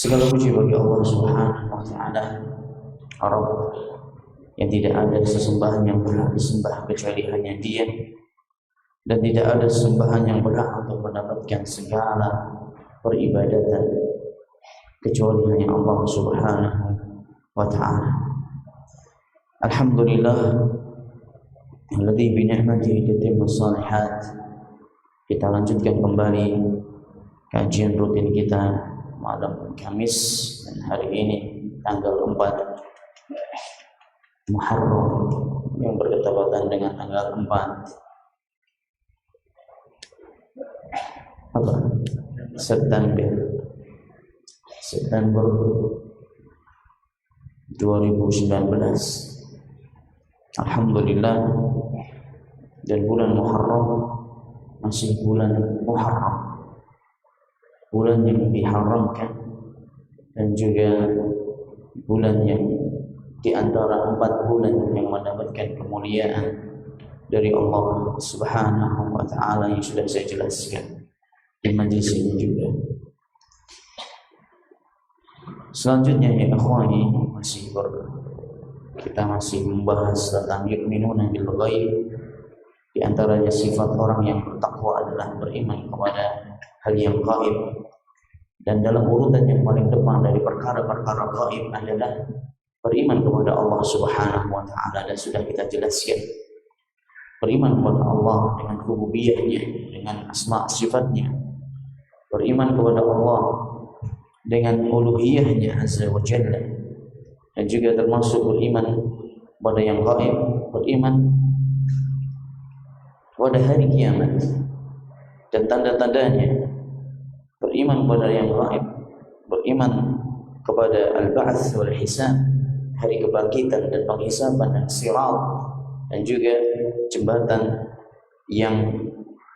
Segala puji bagi Allah Subhanahu wa taala, Rabb yang tidak ada sesembahan yang berhak disembah kecuali hanya Dia, dan tidak ada sesembahan yang berhak untuk mendapatkan segala peribadatan kecuali hanya Allah Subhanahu wa taala. Alhamdulillah alladzi bi ni'matihi tatimmu shalihat. Kita lanjutkan kembali kajian rutin kita malam Kamis, dan hari ini tanggal 4 Muharram yang bertepatan dengan tanggal 4 September 2019. Alhamdulillah, dan bulan Muharram masih bulan Muharram, bulan yang diharamkan, dan juga bulan yang di antara 4 bulan yang mendapatkan kemuliaan dari Allah Subhanahu wa taala yang sudah saya jelaskan di majelis ini juga. Selanjutnya ya ikhwani, kita masih membahas tentang yu'minuna bil ghaib. Di antaranya sifat orang yang bertakwa adalah beriman kepada hal yang gaib, dan dalam urutan yang paling depan dari perkara-perkara gaib adalah beriman kepada Allah Subhanahu wa taala, dan sudah kita jelaskan beriman kepada Allah dengan rububiyahnya, dengan asma sifatnya, beriman kepada Allah dengan uluhiyahnya azza wa jalla, dan juga termasuk beriman kepada yang gaib, beriman pada hari kiamat dan tanda-tandanya, beriman kepada yang gaib, beriman kepada al-ba'ts wal hisab, hari kebangkitan dan penghisaban, dan sirat, dan juga jembatan yang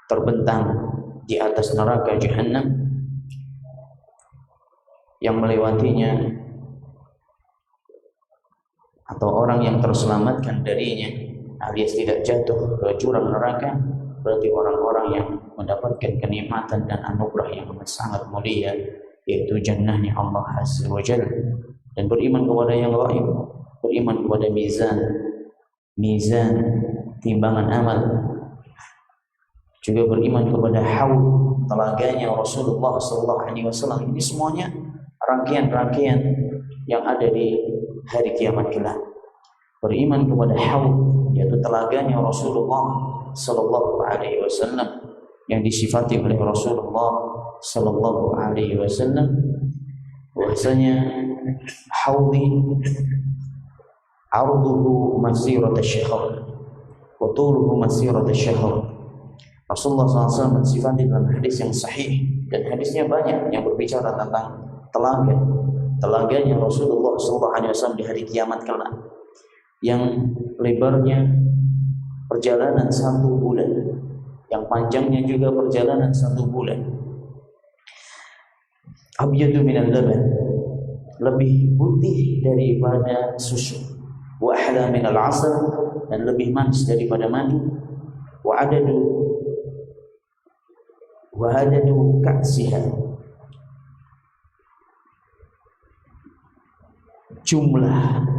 terbentang di atas neraka Jahannam yang melewatinya, atau orang yang terselamatkan darinya alias tidak jatuh ke jurang neraka, berarti orang-orang yang mendapatkan kenikmatan dan anugerah yang sangat mulia, yaitu jannahnya Allah Azza wa Jalla. Dan beriman kepada yang gaib, beriman kepada mizan timbangan amal, juga beriman kepada haud, telaganya Rasulullah SAW. Ini semuanya rangkaian-rangkaian yang ada di hari kiamat kelak. Beriman kepada haud, yaitu telaganya Rasulullah SAW yang disifati oleh Rasulullah SAW bahwasanya haudi arduhu masirat asy-syahr wa tuluhu masirat asy-syahr. Rasulullah SAW mensifati dalam hadis yang sahih, dan hadisnya banyak yang berbicara tentang telaganya Rasulullah SAW di hari kiamat kelak, yang lebarnya perjalanan 1 bulan, yang panjangnya juga perjalanan 1 bulan. Abyadu minal laban, lebih putih daripada susu. Wa ahla minal asal, dan lebih manis daripada madu. Wa adadu ka'siha, jumlah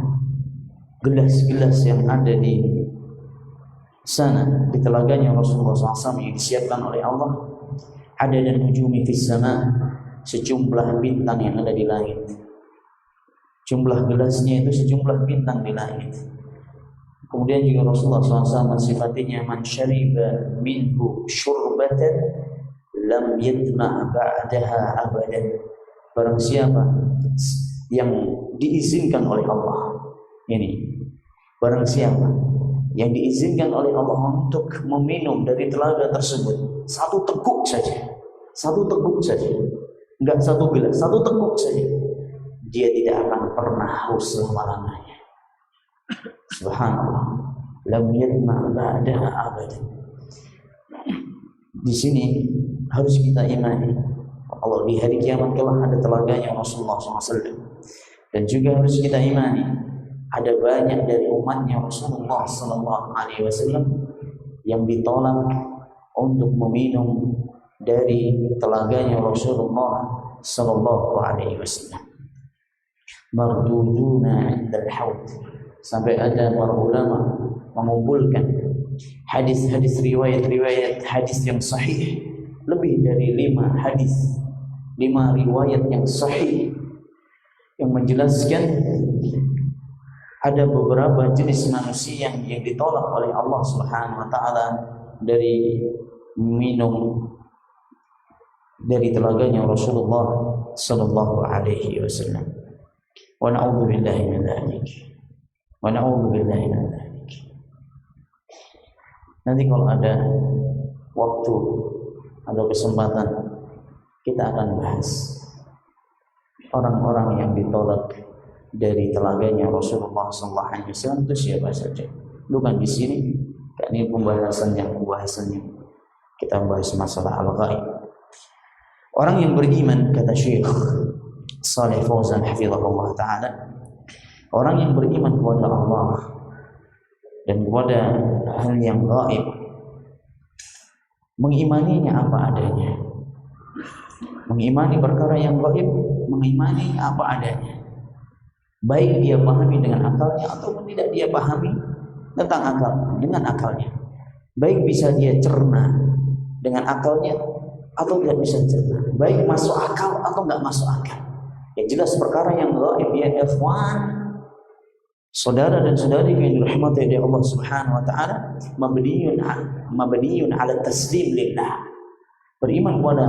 gelas-gelas yang ada di sana, di telaganya Rasulullah SAW yang disiapkan oleh Allah, ada dan nujumi fis sama, sejumlah bintang yang ada di langit. Jumlah gelasnya itu sejumlah bintang di langit. Kemudian juga Rasulullah SAW mensifatinya, man syariba minhu syurbatan lam yatma' ba'daha abadan. Barang siapa yang diizinkan oleh Allah, ini barang siapa yang diizinkan oleh Allah untuk meminum dari telaga tersebut, 1 teguk saja, enggak 1 gelas, 1 teguk saja, dia tidak akan pernah haus selama-lamanya. Subhanallah, lam yatma' ba'daha abadan. Di sini harus kita imani Allah di hari kiamat kelak ada telaganya Rasulullah SAW, dan juga harus kita imani ada banyak dari umatnya Rasulullah SAW yang ditolak untuk meminum dari telaganya Rasulullah sallallahu alaihi wasallam. Marduduna 'inda al-haud. Sampai ada para ulama mengumpulkan hadis-hadis riwayat-riwayat hadis yang sahih, lebih dari 5 hadis, 5 riwayat yang sahih yang menjelaskan ada beberapa jenis manusia yang ditolak oleh Allah Subhanahu wa taala dari minum dari telaganya Rasulullah sallallahu alaihi wasallam. Wa na'udzu billahi min dzalik. Wa na'udzu billahi min dzalik. Nanti kalau ada waktu atau kesempatan kita akan bahas orang-orang yang ditolak dari telaganya Rasulullah sallallahu alaihi wasallam itu siapa saja. Bukan di sini, karena ini pembahasannya kita bahas masalah al-ghaib. Orang yang beriman, kata Syekh Shalih Fauzan hafizahullah taala, orang yang beriman kepada Allah dan kepada hal yang gaib, mengimaninya apa adanya, mengimani perkara yang gaib, mengimani apa adanya, baik dia pahami dengan akalnya ataupun tidak dia pahami tentang akal dengan akalnya, baik bisa dia cerna dengan akalnya atau tidak bisa cerna, baik masuk akal atau enggak masuk akal. Yang jelas perkara yang gaib ya ikhwan, saudara dan saudari yang dirahmati oleh Allah Subhanahu wa taala, mabniyun ala taslim lillah. Beriman kepada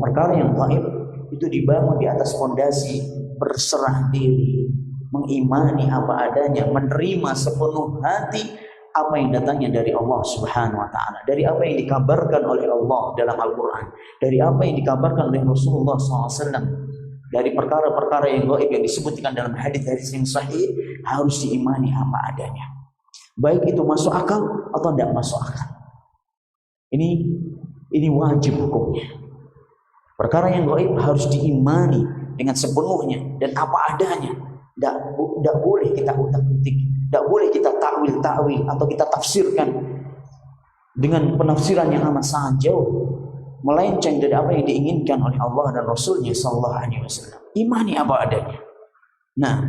perkara yang gaib itu dibangun di atas fondasi berserah diri, mengimani apa adanya, menerima sepenuh hati apa yang datangnya dari Allah Subhanahu wa taala, dari apa yang dikabarkan oleh Allah dalam Al-Qur'an, dari apa yang dikabarkan oleh Rasulullah SAW, dari perkara-perkara yang gaib yang disebutkan dalam hadis-hadis yang sahih, harus diimani apa adanya, baik itu masuk akal atau tidak masuk akal. Ini wajib hukumnya. Perkara yang gaib harus diimani dengan sepenuhnya dan apa adanya. Tidak boleh kita utak-utik, tidak boleh kita takwil atau kita tafsirkan dengan penafsiran yang amat sangat jauh, melenceng dari apa yang diinginkan oleh Allah dan Rasulnya sallallahu alaihi wasallam. Imani apa adanya. Nah,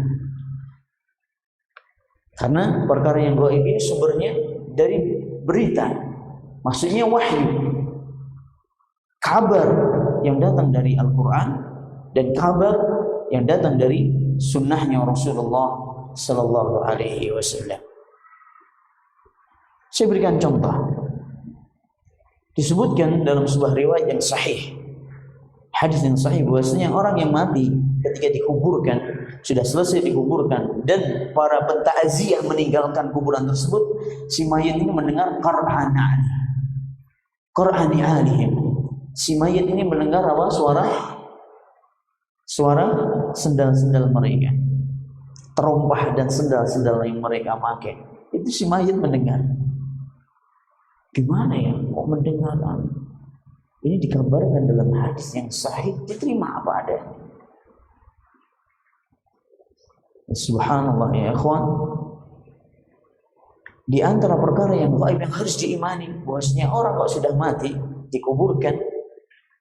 karena perkara yang gaib ini sumbernya dari berita, maksudnya wahyu, kabar yang datang dari Al-Quran dan kabar yang datang dari sunnahnya Rasulullah sallallahu alaihi wasallam. Saya berikan contoh. Disebutkan dalam sebuah riwayat yang sahih, hadis yang sahih, bahwasanya orang yang mati ketika dikuburkan, sudah selesai dikuburkan dan para pentakziah meninggalkan kuburan tersebut, si mayat ini mendengar qur'ani alihim. Si mayat ini mendengar apa? Suara sendal-sendal mereka, terompah dan sendal-sendal yang mereka pakai. Itu si mayat mendengar. Gimana ya kok mendengar? Ini dikabarkan dalam hadis yang sahih, diterima apa adanya. Subhanallah ya ikhwan. Di antara perkara yang gaib yang harus diimani, bahwasanya orang kok sudah mati, dikuburkan,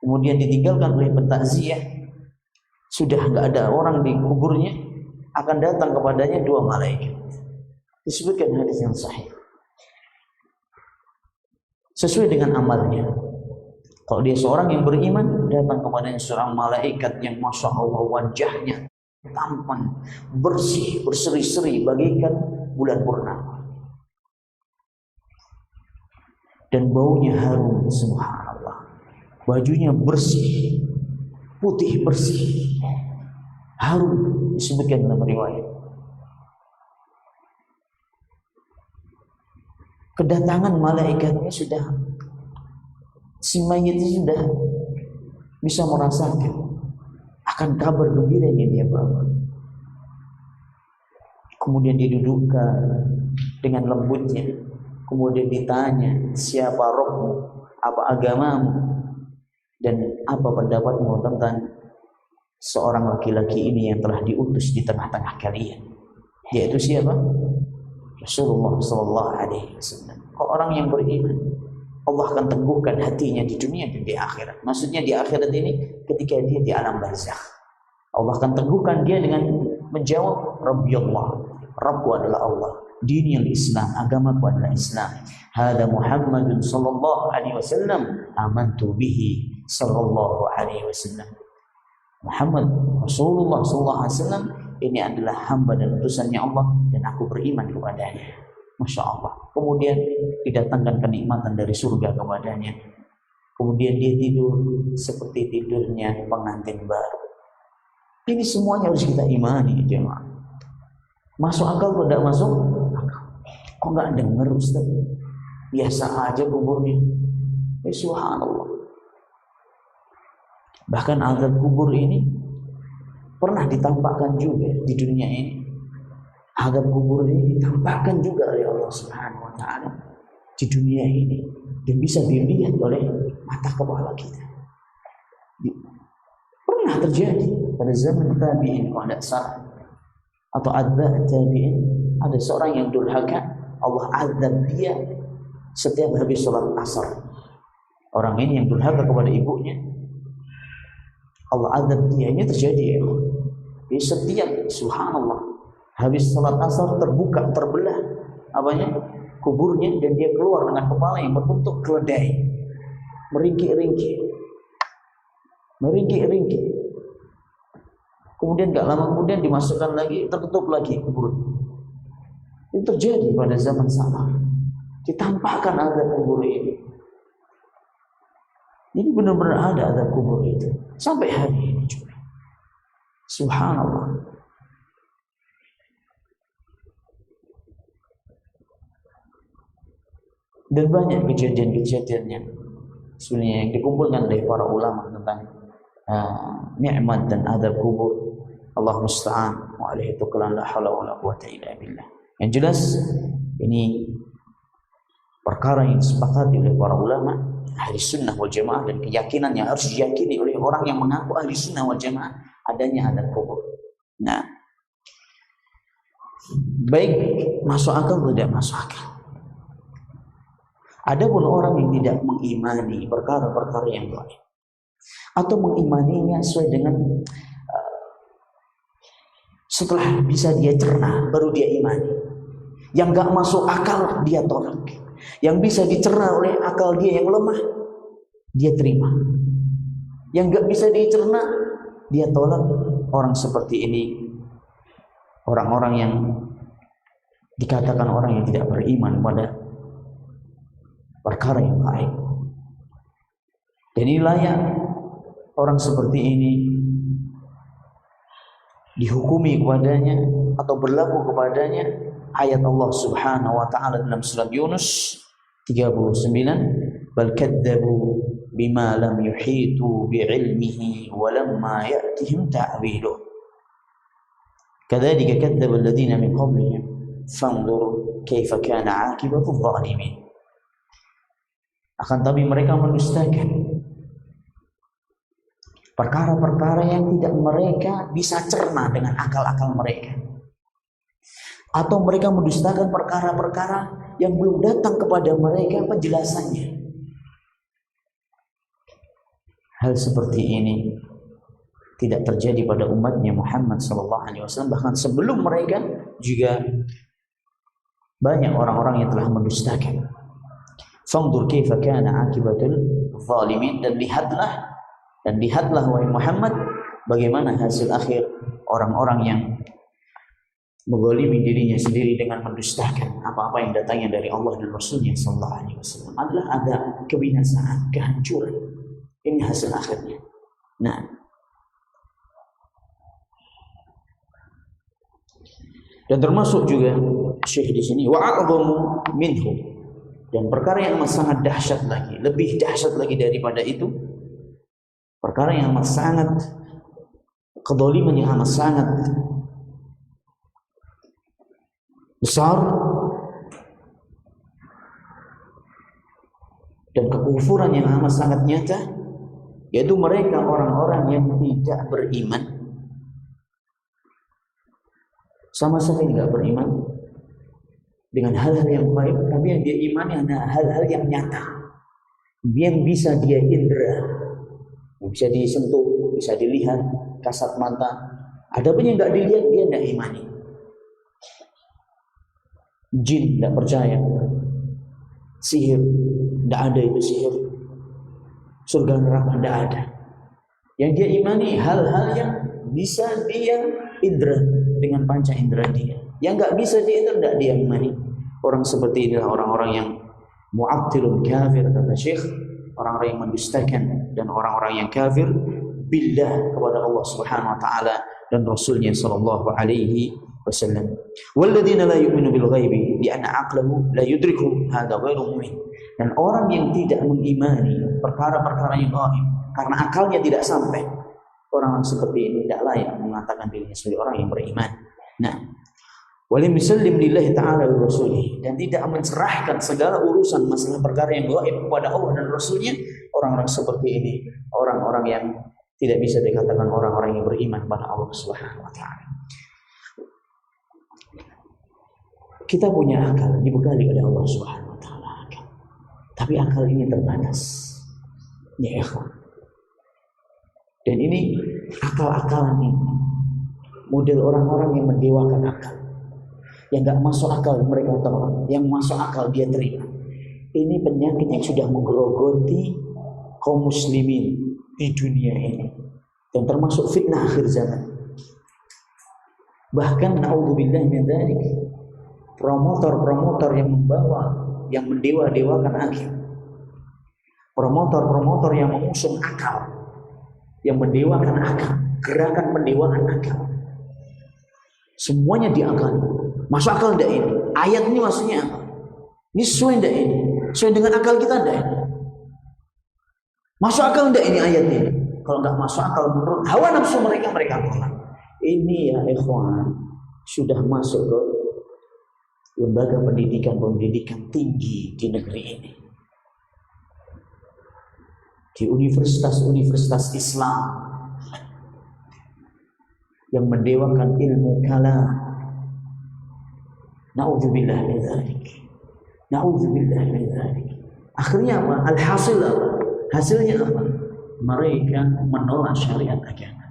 kemudian ditinggalkan oleh pentakziah, sudah enggak ada orang di kuburnya, akan datang kepadanya 2 malaikat. Disebutkan hadis yang sahih. Sesuai dengan amalnya. Kalau dia seorang yang beriman, datang kepadanya seorang malaikat yang masya Allah wajahnya tampan, bersih, berseri-seri bagaikan bulan purnama. Dan baunya harum, subhanallah. Bajunya bersih, putih bersih, harum, disebutkan dalam riwayat. Kedatangan malaikatnya sudah, si mayit sudah bisa merasakan akan kabar gembira yang dia bawa. Kemudian didudukkan dengan lembutnya, kemudian ditanya, siapa rohmu, apa agamamu, dan apa pendapatmu tentang seorang laki-laki ini yang telah diutus di tengah-tengah kalian, yaitu siapa? Rasulullah sallallahu alaihi wasallam. Kok orang yang beriman Allah akan teguhkan hatinya di dunia dan di akhirat. Maksudnya di akhirat ini ketika dia di alam barzakh, Allah akan teguhkan dia dengan menjawab Rabbi Allah, Rabbku adalah Allah, dinil Islam, agamaku adalah Islam. Hada Muhammadun sallallahu alaihi wasallam, amantu bihi sallallahu alaihi wasallam. Muhammad Rasulullah sallallahu alaihi wasallam ini adalah hamba dan utusannya Allah dan aku beriman kepadanya. Masya Allah. Kemudian didatangkan kenikmatan dari surga kepadanya. Kemudian dia tidur seperti tidurnya pengantin baru. Ini semuanya harus kita imani, jemaah. Masuk akal atau tidak masuk? Kok nggak dengar Ustaz? Biasa aja kuburnya. Subhanallah. Bahkan azab kubur ini pernah ditampakkan juga di dunia ini. Azab kubur ini ditampakkan juga oleh Allah Subhanahu wa taala di dunia ini dan bisa dilihat oleh mata kepala kita. Pernah terjadi pada zaman tabi'in kalau tidak salah atau atba' tabi'in, ada seorang yang durhaka, Allah azab dia setiap habis sholat asar. Orang ini yang durhaka kepada ibunya, Allah azab dia. Ini terjadi ya. Di setiap, subhanallah, habis salat asar terbuka, terbelah apanya? Kuburnya, dan dia keluar dengan kepala yang berbentuk keledai, meringkik-ringkik. Kemudian gak lama kemudian dimasukkan lagi, tertutup lagi kubur. Itu terjadi pada zaman sama. Ditampakkan azab kubur ini. Jadi benar-benar ada azab kubur itu sampai hari ini juga. Subhanallah. Dan banyak kejadian-kejadian yang sebenarnya yang dikumpulkan oleh para ulama tentang nikmat dan azab kubur. Allah musta'an wa alaihi tuqlan la haula wala quwwata illa billah. Yang jelas ini perkara yang disepakati oleh para ulama ahli sunnah wal jamaah, dan keyakinan yang harus diyakini oleh orang yang mengaku ahli sunnah wal jamaah adanya azab kubur. Nah, baik masuk akal atau tidak masuk akal. Adapun orang yang tidak mengimani perkara-perkara yang gaib atau mengimaninya sesuai dengan setelah bisa dia cerna baru dia imani. Yang gak masuk akal dia tolak. Yang bisa dicerna oleh akal dia yang lemah dia terima. Yang gak bisa dicerna dia tolak. Orang seperti ini orang-orang yang dikatakan orang yang tidak beriman pada perkara yang gaib. Dan ini layak orang seperti ini dihukumi kepadanya atau berlaku kepadanya ayat Allah Subhanahu wa taala dalam surat Yunus 39, bal kadzabu bima lam yuhitu bi'ilmihi wa lamma ya'tihim ta'wiluh kadzalika kadzdzaba alladziina min qablihim fanzur kaifa kana 'aqibatu adh-dhalimin. Akan tapi mereka mendustakan perkara-perkara yang tidak mereka bisa cerna dengan akal-akal mereka, atau mereka mendustakan perkara-perkara yang belum datang kepada mereka penjelasannya. Hal seperti ini tidak terjadi pada umatnya Muhammad SAW. Bahkan sebelum mereka juga banyak orang-orang yang telah mendustakan. Fanzur kaifa kana 'aqibatul zalimin, dan lihatlah wahai Muhammad bagaimana hasil akhir orang-orang yang menzalimi dirinya sendiri dengan mendustakan apa-apa yang datangnya dari Allah dan Rasulnya sallallahu alaihi wasallam. Adalah ada kebinasaan, kehancuran. Ini hasil akhirnya. Nah, dan termasuk juga Syekh di sini wa'adhamu minhu, dan perkara yang sangat dahsyat lagi, lebih dahsyat lagi daripada itu, perkara yang amat sangat kezaliman yang amat sangat besar dan kekufuran yang amat sangat nyata, yaitu mereka orang-orang yang tidak beriman, sama sekali tidak beriman dengan hal-hal yang gaib, tapi yang dia imani hanya hal-hal yang nyata. yang bisa dia indera, bisa disentuh, bisa dilihat kasat mata. Adapun yang nggak dilihat dia tidak imani. Jin tidak percaya, sihir tidak ada, itu sihir. Surga neraka tidak ada. Yang dia imani hal-hal yang bisa dia indera dengan panca indera dia. Yang nggak bisa dia indera tidak dia imani. Orang seperti inilah orang-orang yang mu'attilun kafir, kata Syekh, orang-orang yang mendustakan dan orang-orang yang kafir billah, kepada Allah Subhanahu wa taala dan Rasulnya sallallahu alaihi wasallam. Walladzina la yu'minu bil ghaibi li'anna aqlahu la yudriku hadza ghairu mu'min. Dan orang yang tidak mengimani perkara-perkara yang gaib karena akalnya tidak sampai, orang seperti ini tidak layak mengatakan dirinya sebagai orang yang beriman. Nah, walim yusallim lillahi ta'ala wa rasulih, dan tidak mencerahkan segala urusan masalah perkara yang gaib kepada Allah dan Rasulnya. Orang-orang seperti ini orang-orang yang tidak bisa dikatakan orang-orang yang beriman kepada Allah Subhanahu wa taala. Kita punya akal, dibekali oleh Allah Subhanahu wa taala. Tapi akal ini terbatas. Ya ikhwan. Dan ini akal-akalan ini model orang-orang yang mendewakan akal. Yang gak masuk akal mereka tolak, yang masuk akal dia terima. Ini penyakit yang sudah menggerogoti kaum muslimin di dunia ini, dan termasuk fitnah akhir zaman. Bahkan naudzubillah min dzalik, promotor-promotor yang membawa, yang mendewa-dewakan akal, promotor-promotor yang mengusung akal, yang mendewakan akal, gerakan pendewaan akal, semuanya diakali. Masuk akal enggak ini? Ayat ini maksudnya apa? Ini sesuai enggak ini? Sesuai dengan akal kita enggak ini? Masuk akal enggak ini ayat ini? Kalau enggak masuk akal menurut hawa nafsu mereka, mereka tolak. Ini ya ikhwan, sudah masuk ke lembaga pendidikan tinggi di negeri ini. Di universitas-universitas Islam yang mendewakan ilmu kalam. Na'udzubillah min dzalik. Na'udzubillah min dzalik. Akhirnya apa? Alhasil apa? Hasilnya apa? Mereka menolak syariat agama.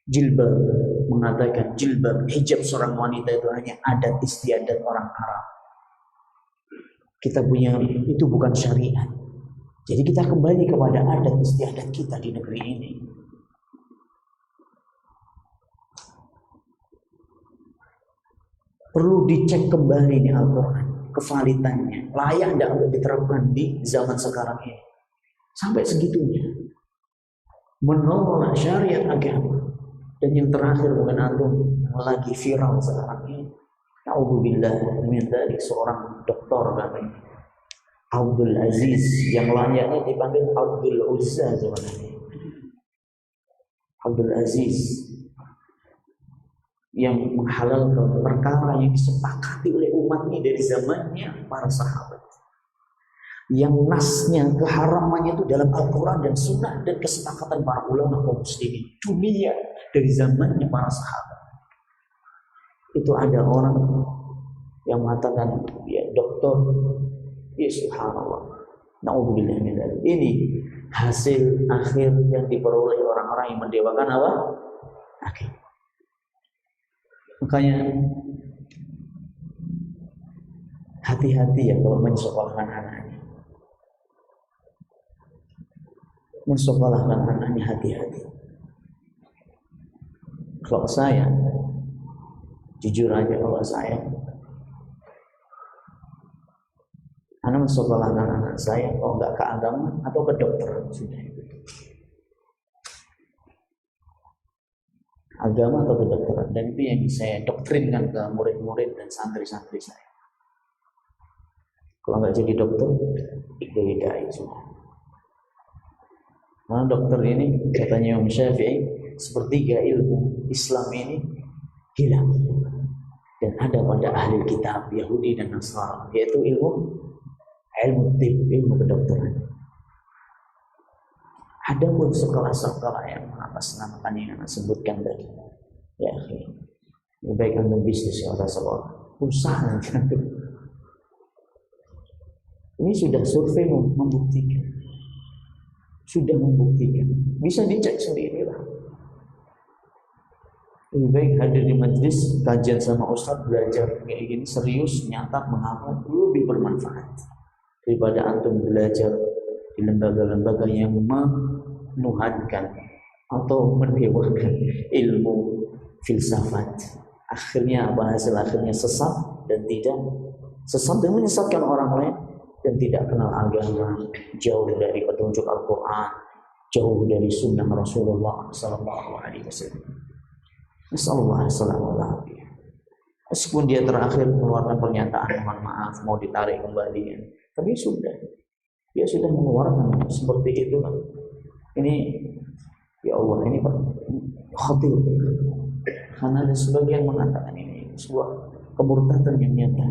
Jilbab, mengatakan jilbab, hijab seorang wanita itu hanya adat istiadat orang Arab. Kita punya itu bukan syariat. Jadi kita kembali kepada adat istiadat kita di negeri ini. Perlu dicek kembali nih Al-Quran, kevalitannya, layak tidak untuk diterapkan di zaman sekarang ini. Sampai segitunya menolak syariat agama. Dan yang terakhir bukan antum yang lagi viral sekarang ini, na'udzubillah min dzalik, seorang doktor katanya Abdul Aziz, yang layaknya dipanggil Abdul Uzza sebenarnya. Abdul Aziz yang menghalalkan perkara yang disepakati oleh umat ini dari zamannya para sahabat, yang nasnya keharamannya itu dalam Al-Quran dan Sunnah dan kesepakatan para ulama kaum muslimin dunia dari zamannya para sahabat. Itu ada orang yang mengatakan ya dokter, ya subhanallah, na'udzubillah min dzalik. Ini hasil akhir yang diperoleh orang-orang yang mendewakan apa? Akhir. Makanya hati-hati ya kalau mensekolahkan anaknya. Mensekolahkan anaknya hati-hati. Kalau saya, jujur aja kalau saya, anak mensekolahkan anak saya kalau nggak ke agama atau ke dokter sudah. Agama atau kedokteran, dan itu yang saya doktrinkan ke murid-murid dan santri-santri saya. Kalau nggak jadi dokter, jadi dai semua. Karena dokter ini katanya Imam Syafi'i, sepertiga ilmu Islam ini hilang dan ada pada ahli kitab Yahudi dan Nasrani, yaitu ilmu tib, ilmu kedokteran. Ada pun sekolah-sekolah yang mengatasnamakan yang anda sebutkan tadi. Ya, lebih baik anda bisnis atau sekolah usaha. Ini sudah survei membuktikan. Sudah membuktikan. Bisa dicek sendiri lah. Lebih baik hadir di majlis kajian sama ustadz, belajar kayak gini serius, nyata, menghafal, lebih bermanfaat daripada antum belajar di lembaga-lembaga yang menuhankan atau mendewakan ilmu filsafat. Akhirnya apa hasil akhirnya? Sesat dan menyesatkan orang lain dan tidak kenal agama, jauh dari petunjuk Al-Quran, jauh dari sunnah Rasulullah SAW. Nasallallahu alaihi. Meskipun dia terakhir mengeluarkan pernyataan mohon maaf, mau ditarik kembali, tapi dia sudah mengeluarkan seperti itu kan. Ini ya Allah, ini khatir. Karena ada sebagian mengatakan ini sebuah kemurtadan yang nyata.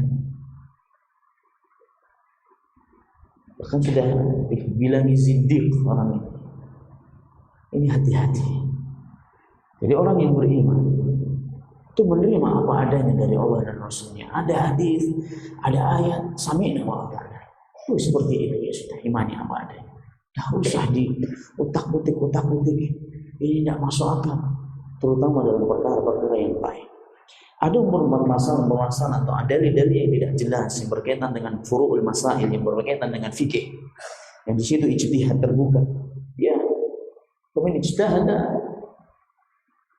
Bahkan sudah dibilangi zindiq orang ini. Ini hati-hati. Jadi orang yang beriman itu menerima apa adanya dari Allah dan Rasulnya. Ada hadis, ada ayat, sami'na wa ata'na. Itu seperti itu ya sudah, imani apa adanya. Tidak usah di utak-utik. Ini tidak masuk akal, terutama dalam perkara-perkara yang baik. Ada permasalahan atau ada dalil yang tidak jelas yang berkaitan dengan furu'ul masail, yang berkaitan dengan fikih. Yang di situ ijtihad terbuka. Ya, kemudian ijtihad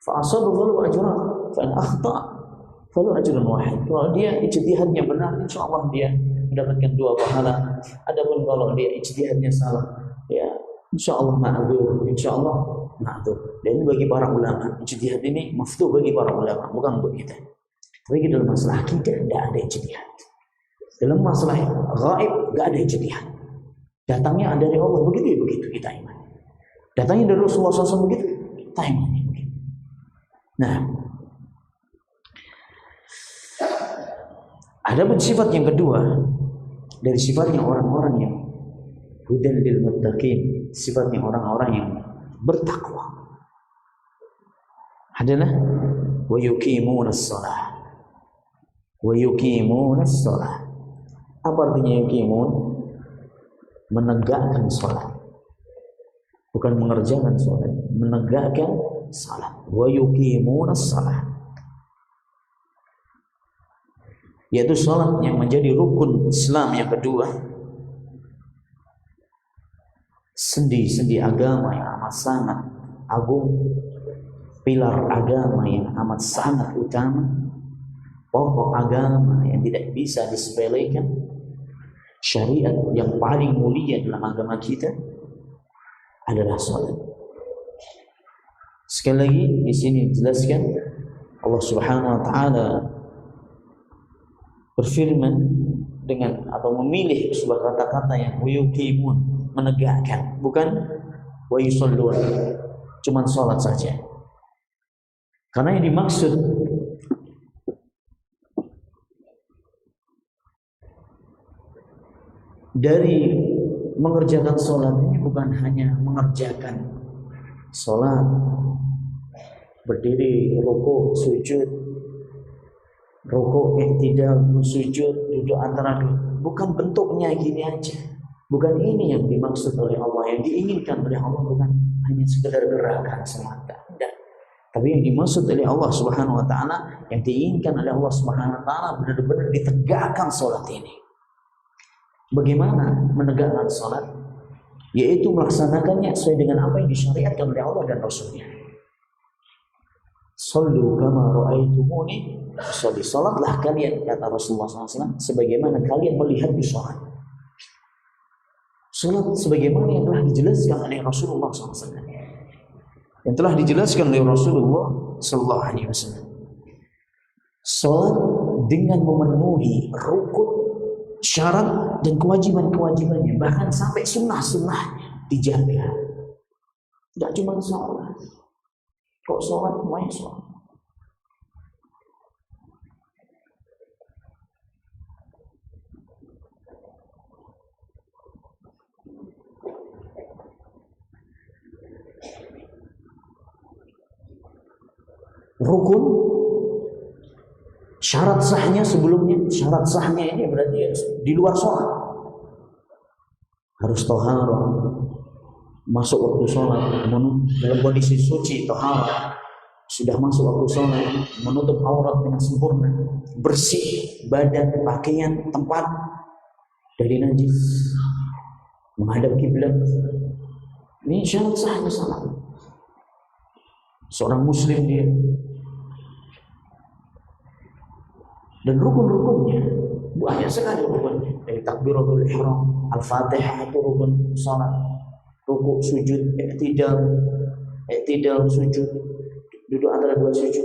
fa'asadu falahu ajran, fa'in akhta' falahu ajrun wahid. Kalau dia ijtihadnya benar, insyaallah dia mendapatkan 2 pahala. Adapun kalau dia ijtihadnya salah, ya insyaallah ma'dzur, insyaallah ma'dzur. Dan ini bagi para ulama, ijtihad ini maftuh bagi para ulama, bukan untuk kita. Tapi dalam masalah akidah tidak ada ijtihad. Dalam masalah gaib tidak ada ijtihad. Datangnya dari Allah, begitu kita iman. Datangnya dari Rasulullah SAW, begitu kita iman. Nah, ada pun sifat yang kedua dari sifatnya orang-orang yang hudan lil muttaqin, sifatnya orang-orang yang bertakwa adalah wa yuqimunas shalah. Wa yuqimunas shalah. Apa artinya yuqimun? Menegakkan salat. Bukan mengerjakan salat, menegakkan salat. Wa yuqimunas salat, yaitu salat yang menjadi rukun Islam yang kedua, sendi-sendi agama yang amat sangat agung, pilar agama yang amat sangat utama, pokok agama yang tidak bisa disepelekan, syariat yang paling mulia dalam agama kita adalah salat. Sekali lagi di sini dijelaskan Allah Subhanahu wa taala berfirman dengan atau memilih sebuah kata-kata yang yuqimun, menegakkan, bukan wa yusallun, cuma salat saja. Karena yang dimaksud dari mengerjakan salat ini bukan hanya mengerjakan salat, berdiri, rukuk, sujud, rukuk, i'tidal, sujud, duduk antara dua. Bukan bentuknya gini aja. Bukan ini yang dimaksud oleh Allah, yang diinginkan oleh Allah bukan hanya sekedar gerakan semata. Tidak. Tapi yang dimaksud oleh Allah Subhanahu wa taala, yang diinginkan oleh Allah Subhanahu wa taala benar-benar ditegakkan salat ini. Bagaimana menegakkan salat? Yaitu melaksanakannya sesuai dengan apa yang disyariatkan oleh Allah dan Rasulnya. Sallu kama ra'aitumuni usolli. Salatlah kalian, kata Rasulullah SAW, sebagaimana kalian melihat di salat. Salat sebagaimana yang telah dijelaskan oleh Rasulullah SAW. Yang telah dijelaskan oleh Rasulullah SAW. Salat dengan memenuhi rukun, syarat dan kewajiban-kewajibannya, bahkan sampai sunnah-sunnahnya dijaga. Tidak cuma salat. Kok sholat semuanya sholat? Rukun, syarat sahnya sebelumnya, syarat sahnya ini berarti di luar sholat. harus toharoh, masuk waktu sholat, dalam kondisi suci toharoh, sudah masuk waktu sholat, menutup aurat dengan sempurna, bersih badan, pakaian, tempat dari najis, menghadap kiblat. Ini syarat sahnya salat. Seorang muslim dia. Dan rukun-rukunnya banyak sekali rukunnya. Dari takbiratul ihram, al-fatihah itu rukun salat. Rukuk, sujud, i'tidal, sujud, duduk antara dua sujud.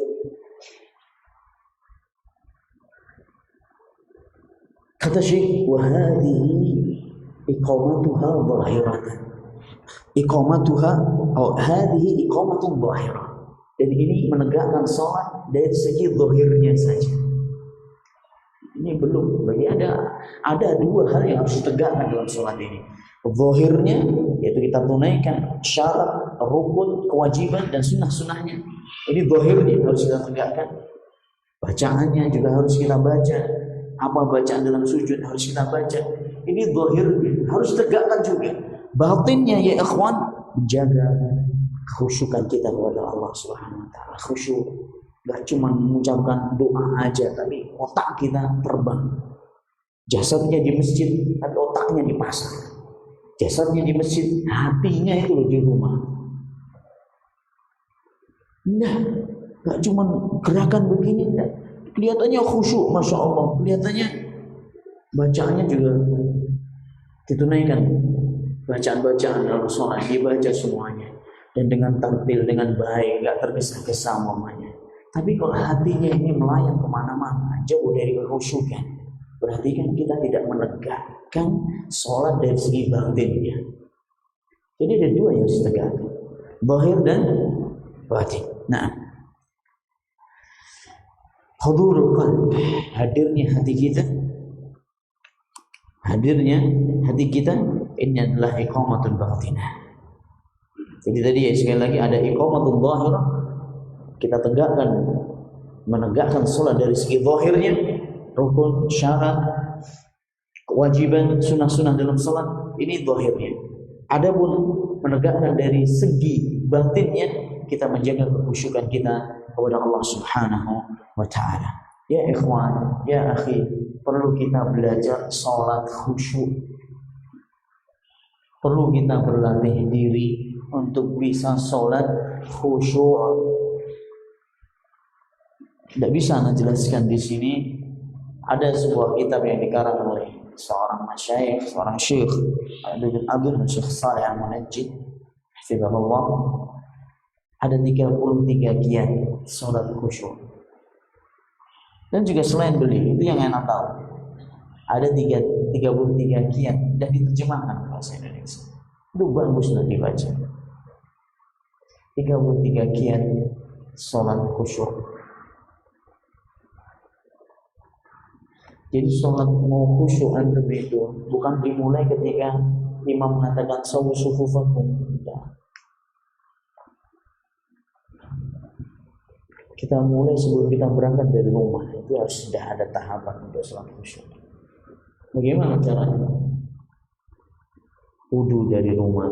Kata Syekh, wa hadhihi iqamatuha dhahiratan. Iqamatuha hadhihi iqamatu dhahirah. Dan ini menegakkan salat dari segi zahirnya saja. Ini belum, bagi ada dua hal yang harus ditegakkan dalam salat ini. Zahirnya yaitu kita tunaikan syarat, rukun, kewajiban dan sunnah-sunnahnya. Ini zahirnya harus kita tegakkan. Bacaannya juga harus kita baca. Apa bacaan dalam sujud harus kita baca. Ini zahirnya harus tegakkan juga. Batinnya ya ikhwan, menjaga khusyukan kita kepada Allah Subhanahu wa taala. Khusyuk, enggak cuma mengucapkan doa aja, tapi otak kita terbang. Jasadnya di masjid, tapi otaknya di pasar. Jasadnya di masjid, hatinya itu di rumah. Nah, enggak cuma gerakan begini, enggak. Kelihatannya khusyuk, masya Allah. Kelihatannya bacaannya juga ditunaikan. Bacaan-bacaan dalam sholat dibaca semuanya dan dengan tertil, dengan baik, nggak tergesa-gesa mamanya. Tapi kalau hatinya ini melayang kemana-mana, jauh dari kekhusyukan, berarti kan kita tidak menegakkan sholat dari segi batinnya. Jadi ada dua yang harus ditegakkan, zahir dan batin. Nah, hudurul qalb, hadirnya hati kita ini adalah iqamatul batinah. Jadi tadi ya sekali lagi ada iqamatul zahirah, kita menegakkan salat dari segi zahirnya, rukun, syarat, kewajiban, sunnah-sunnah dalam salat, ini zahirnya. Adapun menegakkan dari segi batinnya, kita menjaga kekhusyukan kita kepada Allah Subhanahu wa taala. Ya ikhwan, ya akhi, perlu kita belajar salat khusyuk. Perlu kita berlatih diri untuk bisa sholat khusyuk. Tidak bisa anda jelaskan di sini. Ada sebuah kitab yang dikarang oleh seorang masyayikh, seorang syekh, Abdul Syekh Saleh Al-Munajjid, hafizahullah. Ada 33 kiat sholat khusyuk. Dan juga selain beliau, itu yang enak tahu. Ada 33 kiat dan diterjemahkan bahasa Indonesia. Itu bagus nanti dibaca. 33 kiat sholat khusyuk. Jadi sholat mau khusyuk antum itu bukan dimulai ketika imam mengatakan sawu sufufakum. Kita mulai sebelum kita berangkat dari rumah, itu harus sudah ada tahapan untuk sholat khusyuk. Bagaimana caranya? Wudu dari rumah.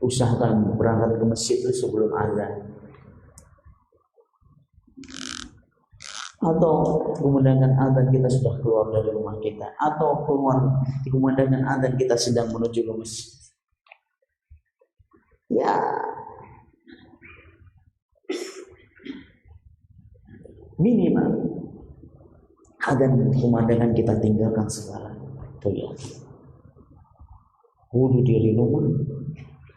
Usahakan berangkat ke masjid itu sebelum azan. Atau kumandangkan azan kita sudah keluar dari rumah kita, atau keluar di kumandangkan azan kita sedang menuju ke masjid. Ya, minimal azan kumandangkan kita tinggalkan segala itu ya. Wudu dari rumah,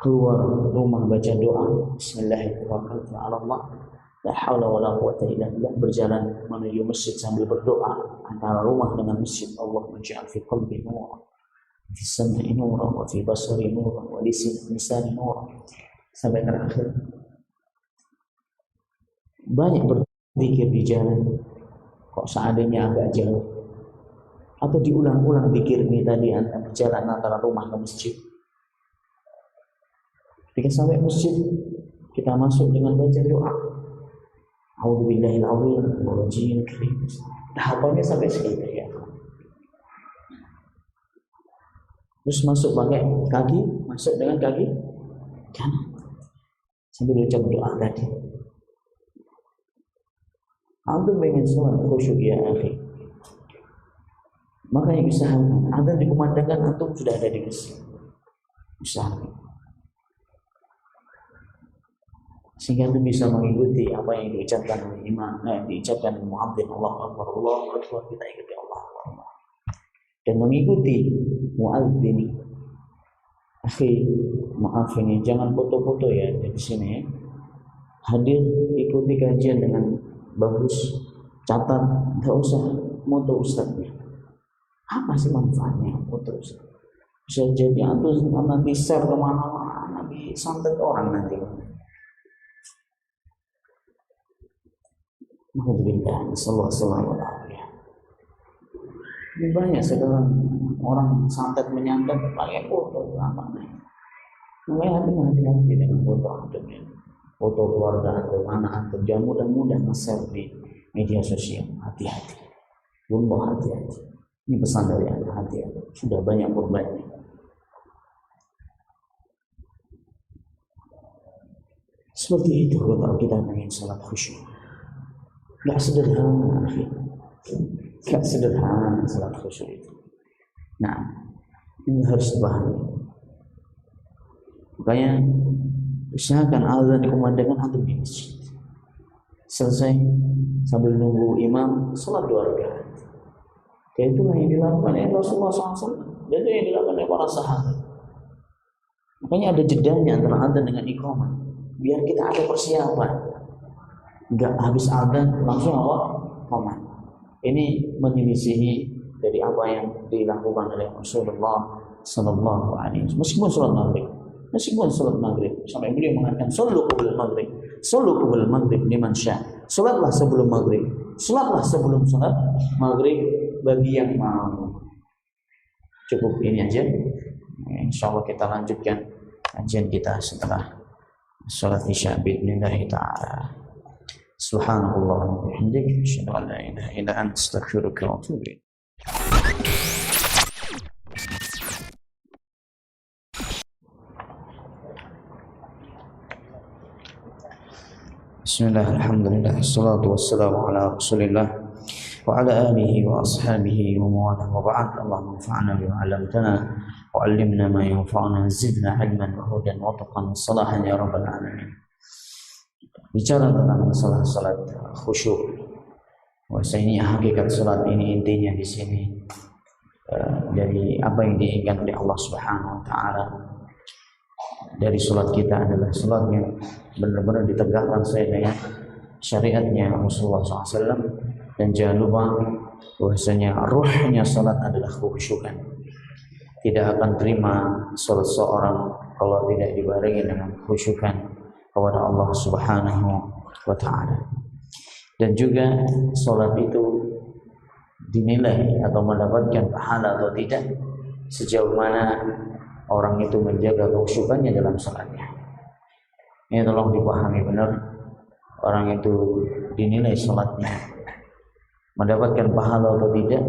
keluar rumah baca doa, Bismillahirrahmanirrahim. La haula wala quwwata illa billah, berjalan menuju masjid sambil berdoa antara rumah dengan masjid. Allahumma ij'al fi qalbi nuran, fi sam'i nuran, wa fi basari nuran, wa lisani nuran, sampai terakhir. Banyak berzikir di jalan, kok seandainya agak jauh, atau diulang-ulang zikir ini tadi antara berjalan antara rumah ke masjid. Ketika sampai masjid, kita masuk dengan baca doa. A'udzubillahil azim wa wajhil karim. Tahapannya sampai segitu ya. Terus masuk pakai kaki, masuk dengan kaki kanan sambil ucap doa tadi. Antum pengen sholat khusyuk ya akhi, makanya usahakan adzan dikumandangkan antum sudah ada di masjid. Usahakan sehingga antum bisa mengikuti apa yang diucapkan oleh imam, diucapkan muadzin Allahu Akbar, Allahu Akbar, kita ikuti Allahu Akbar dan mengikuti muadzin. Akhi, maaf ini jangan foto-foto ya di sini. Hadir ikuti kajian dengan bagus, catat, nggak usah foto ustadznya. Apa sih manfaatnya foto ustadz? Bisa jadi antum nanti share kemana-mana, nanti santet orang nanti. Alhamdulillah, sallallahu alaihi. Ini banyak sekarang orang santet menyantet pakai foto apa nih? Makanya hati-hati dengan foto antum ya. Foto keluarga antum, anak antum, jangan mudah-mudah nge-share di media sosial. Hati-hati. Wallah hati-hati. Ini pesan dari Anda, hati-hati. Sudah banyak korbannya. Seperti itu kalau kita ingin salat khusyuk. Gak sederhana, akhi. Gak sederhana salat khusyuk itu. Nah, ini harus dipahami. Makanya usahakan azan dikumandangkan antum di masjid. Selesai sambil nunggu imam salat 2 rakaat. Kayak itulah yang dilakukan oleh Rasulullah SAW dan itu yang dilakukan oleh para sahabat. Makanya ada jedanya antara azan dengan iqamah biar kita ada persiapan. Enggak habis azan langsung iqamah. Ini menyelisihi dari apa yang dilakukan oleh Rasulullah sallallahu alaihi wasallam. Meskipun salat maghrib sampai beliau mengatakan sallu qabla maghrib liman syaa. Salatlah sebelum maghrib. Salatlah sebelum salat maghrib bagi yang mau. Cukup ini aja. Insyaallah kita lanjutkan kajian kita setelah salat Isya باذنillah taala. Subhanallah wa bihamdihi asyhadu an la ilaha illa anta astaghfiruka wa atubu ilaik. Bismillah, alhamdulillah, wassalatu wassalamu ala rasulillah wa ala alihi wa ashabihi wa mawalah wa ba'd. Allahumma anfa'na bima 'allamtana wa 'allimna ma yanfa'una wa zidna 'ilman wa hudan wa taqwan wa salahan ya rabbal alamin. Bicara tentang masalah salat khusyuk, bahwasanya hakikat salat ini intinya di sini dari apa yang diinginkan oleh Allah Subhanahu wa taala dari salat kita adalah salat yang benar-benar ditegakkan sesuai dengan syariatnya Rasulullah SAW. Dan jangan lupa bahwasanya ruhnya salat adalah khusyukan. Tidak akan terima salat seorang kalau tidak dibarengi dengan khusyukan kepada Allah Subhanahu wa taala. Dan juga salat itu dinilai atau mendapatkan pahala atau tidak sejauh mana orang itu menjaga khusyukannya dalam salatnya. Ini tolong dipahami benar. Orang itu dinilai salatnya mendapatkan pahala atau tidak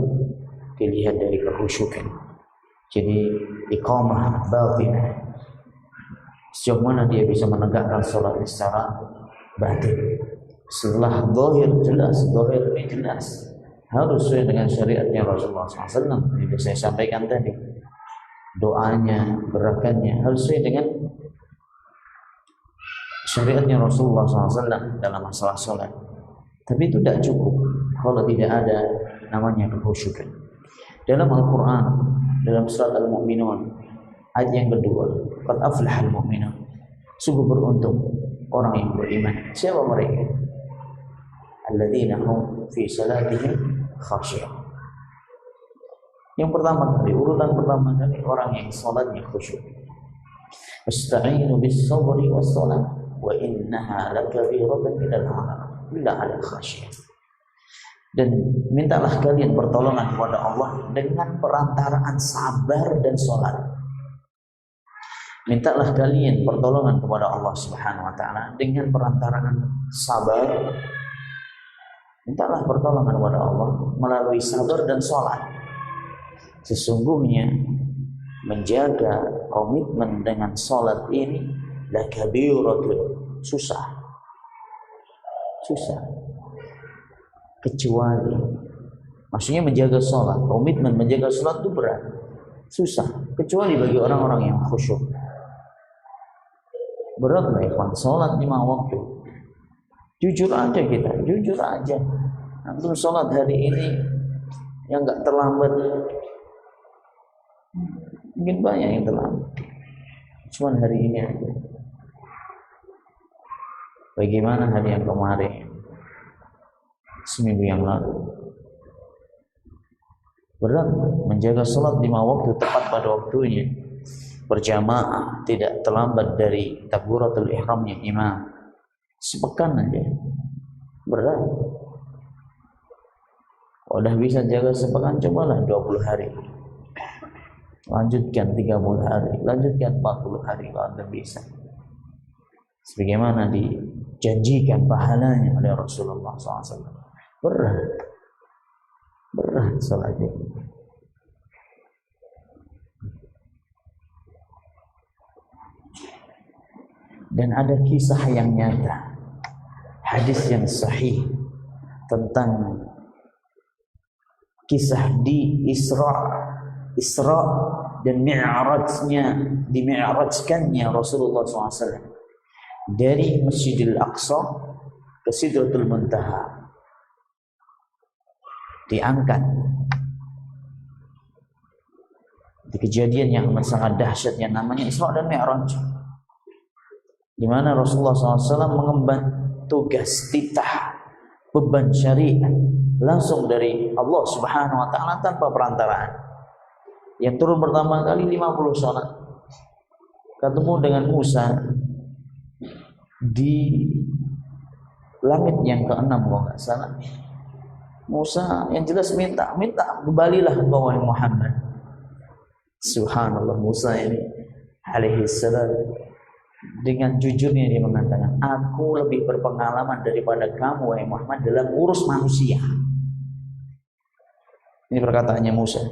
dilihat dari kekhusyukan. Jadi iqamah batinah, sejauh mana dia bisa menegakkan salat secara batin. Setelah zahir jelas, harus sesuai dengan syariatnya Rasulullah SAW. Itu saya sampaikan tadi. Doanya, gerakannya harus sesuai dengan syariatnya Rasulullah SAW dalam masalah salat. Tapi itu tidak cukup kalau tidak ada namanya kekhusyukan. Dalam Al-Quran, dalam surat Al-Mu'minun, ayat yang kedua, qad aflahal mu'minun, sungguh beruntung orang yang beriman. Siapa mereka? Alladzina hum fi salatihim khashi'un. Yang pertama kali, urutan pertama kali orang yang salatnya khusyuk. Ista'inu bis sabri was salat wa innaha lakabiratun illa 'alal khashi'in. Dan mintalah kalian pertolongan kepada Allah dengan perantaraan sabar dan salat. Mintalah kalian pertolongan kepada Allah Subhanahu wa taala dengan perantaraan sabar. Mintalah pertolongan kepada Allah melalui sabar dan salat. Sesungguhnya menjaga komitmen dengan sholat ini lakabiratun, susah. Kecuali, maksudnya menjaga sholat, komitmen menjaga sholat itu berat, susah. Kecuali bagi orang-orang yang khusyuk. Berat lah ikhwan, sholat 5 waktu. Jujur aja kita, jujur aja. Antum sholat hari ini yang nggak terlambat, mungkin banyak yang terlambat. Cuman hari ini aja. Bagaimana hari yang kemarin? Seminggu yang lalu. Berat menjaga sholat 5 waktu tepat pada waktunya, berjamaah, tidak terlambat dari takbiratul ihramnya imam. Sepekan aja berat. Kalau udah bisa jaga sepekan, cobalah 20 hari, lanjutkan 30 hari, lanjutkan 40 hari kalau Anda bisa, sebagaimana dijanjikan pahalanya oleh Rasulullah SAW. Berat salat itu. Dan ada kisah yang nyata, hadis yang sahih tentang kisah di Isra dan Mi'rajkannya Rasulullah SAW dari Masjidil Aqsa ke Sidratul Muntaha. Diangkat di kejadian yang sangat dahsyat yang namanya Isra dan Mi'raj, di mana Rasulullah SAW mengemban tugas titah beban syariat langsung dari Allah Subhanahu wa taala tanpa perantaraan. Yang turun pertama kali 50 salat, ketemu dengan Musa di langit yang ke-6 kalau nggak salah. Musa yang jelas minta kembalilah engkau wahai Muhammad. Subhanallah, Musa ini alaihi salam dengan jujurnya dia mengatakan, aku lebih berpengalaman daripada kamu wahai Muhammad dalam urus manusia. Ini perkataannya Musa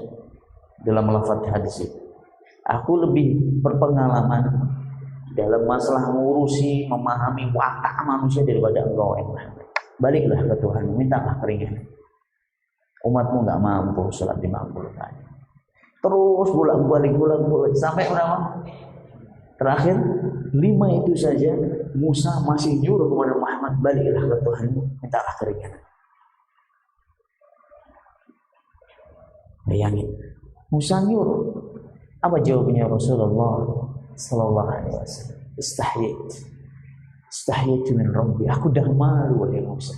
dalam lafaz hadis itu. Aku lebih berpengalaman dalam masalah mengurusi, memahami watak manusia daripada engkau wahai Muhammad. Baliklah ke Tuhan, mintalah keringanan. Umatmu nggak mampu sholat 50 kali. Terus bolak-balik sampai berapa? Terakhir 5 itu saja Musa masih nyuruh kepada Muhammad, baliklah ke Tuhanmu, mintalah keringanan. Bayangin, Musa nyuruh. Apa jawabnya Rasulullah sallallahu alaihi wasallam? Istahyaitu min Rabbi. Aku dah malu wahai Musa.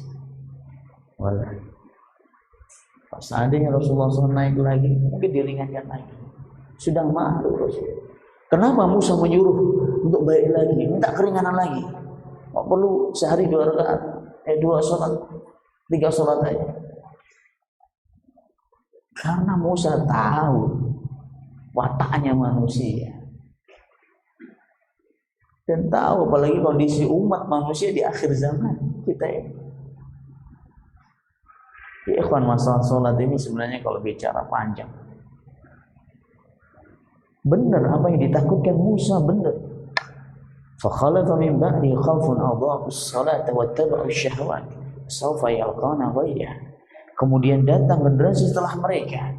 Wallahi. Seandainya Rasulullah SAW naik lagi, mungkin diringankan lagi. Sudah malu Rasul. Kenapa Musa menyuruh untuk balik lagi, minta keringanan lagi? Tidak perlu sehari 2 rakaat, 2 sholat, 3 sholat aja. Karena Musa tahu wataknya manusia, dan tahu apalagi kondisi umat manusia di akhir zaman kita ini. Ya ikhwan, masalah sholat ini sebenarnya kalau bicara panjang. Benar apa yang ditakutkan Musa, benar. فَخَلَفَ مِنْ بَعْدِهِ خَلْفٌ أَضَاعُوا الصَّلَاةَ وَاتَّبَعُوا الشَّهَوَاتِ سَوْفَ يَلْقَوْنَ غَيًّا. Kemudian datang generasi setelah mereka.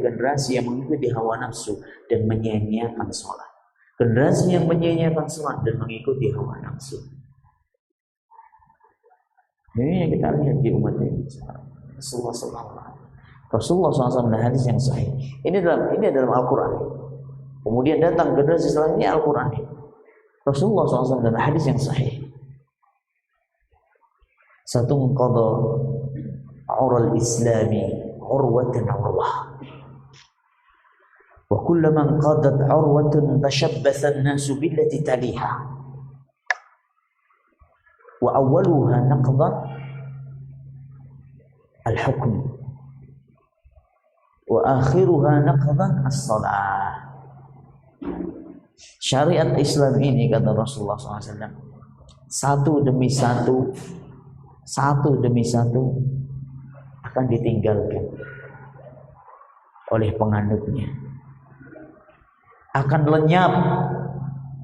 Generasi yang mengikuti hawa nafsu dan menyia-nyiakan sholat. Generasi yang menyia-nyiakan sholat dan mengikuti hawa nafsu. Ini yang kita lihat di umat ini. Rasulullah SAW dan hadis yang sahih. Ini dalam Al-Quran. Kemudian datang generasi selanjutnya Al-Quran. Rasulullah SAW dan hadis yang sahih. Satu qada ural islami urwatan urwah. Wa kullama qadat urwatan tashabbatha an-nasu billati taliha. Wa awwaluha naqdan al-hukm wa akhiruha naqdan as-salah. Syariat Islam ini, kata Rasulullah SAW, satu demi satu akan ditinggalkan. oleh penganutnya, akan lenyap,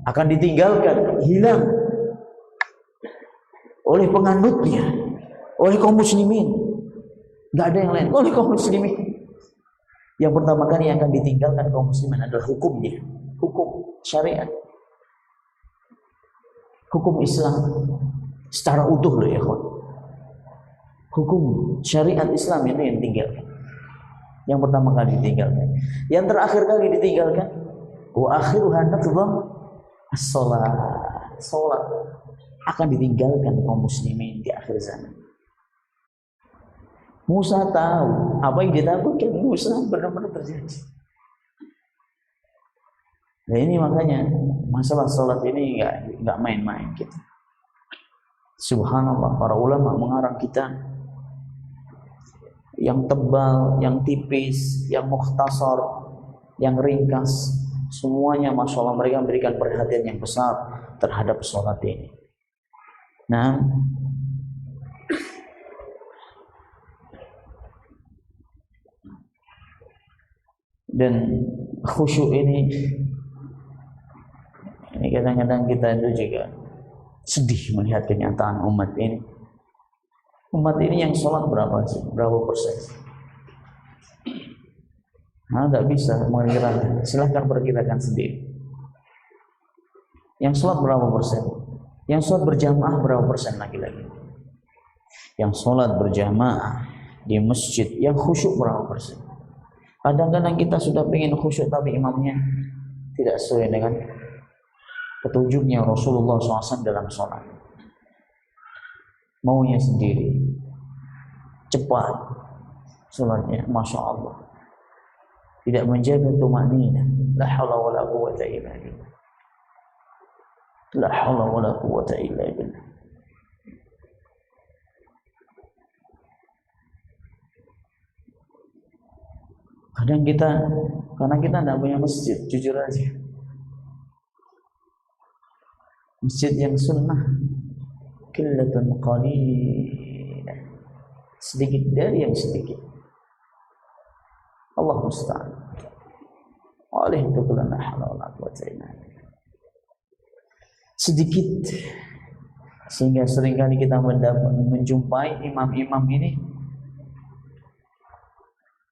akan ditinggalkan, hilang oleh penganutnya, oleh kaum muslimin. Gak ada yang lain, oleh kaum muslimin. Yang pertama kali yang akan ditinggalkan kaum muslimin adalah hukumnya, hukum syariat, hukum Islam secara utuh loh ya kawan. Hukum syariat Islam itu yang ditinggalkan. Yang pertama kali ditinggalkan. Yang terakhir kali ditinggalkan, wa akhiruha naqdham as-shalah. Salat akan ditinggalkan kaum muslimin di akhir zaman. Musa tahu apa yang ditakutkan Musa benar-benar terjadi. Nah ini makanya masalah salat ini nggak main-main gitu. Subhanallah, para ulama mengarang kita yang tebal, yang tipis, yang mukhtasar, yang ringkas, semuanya masya Allah mereka memberikan perhatian yang besar terhadap salat ini. Nah, dan khusyuk ini kadang-kadang kita itu juga sedih melihat kenyataan umat ini. Umat ini yang sholat berapa sih? Berapa persen? Nah, tidak bisa mengkirakan. Silahkan perkirakan sendiri. Yang sholat berapa persen? Yang sholat berjamaah berapa persen lagi-lagi? Yang sholat berjamaah di masjid yang khusyuk berapa persen? Kadang-kadang kita sudah ingin khusyuk tapi imamnya tidak sesuai dengan petunjuknya Rasulullah SAW dalam sholat. Maunya sendiri, cepat sholatnya, masya Allah. Tidak menjaga tumanina. La haula wala quwwata illa billah. La haula wala quwwata illa billah. Kadang karena kita tidak punya masjid, jujur aja. Masjid yang sunnah, qillatun qalilah, sedikit dari yang sedikit. Allah musta'an. Oleh itu la haula wala quwwata illa billah. Sedikit, sehingga seringkali kita menjumpai imam-imam ini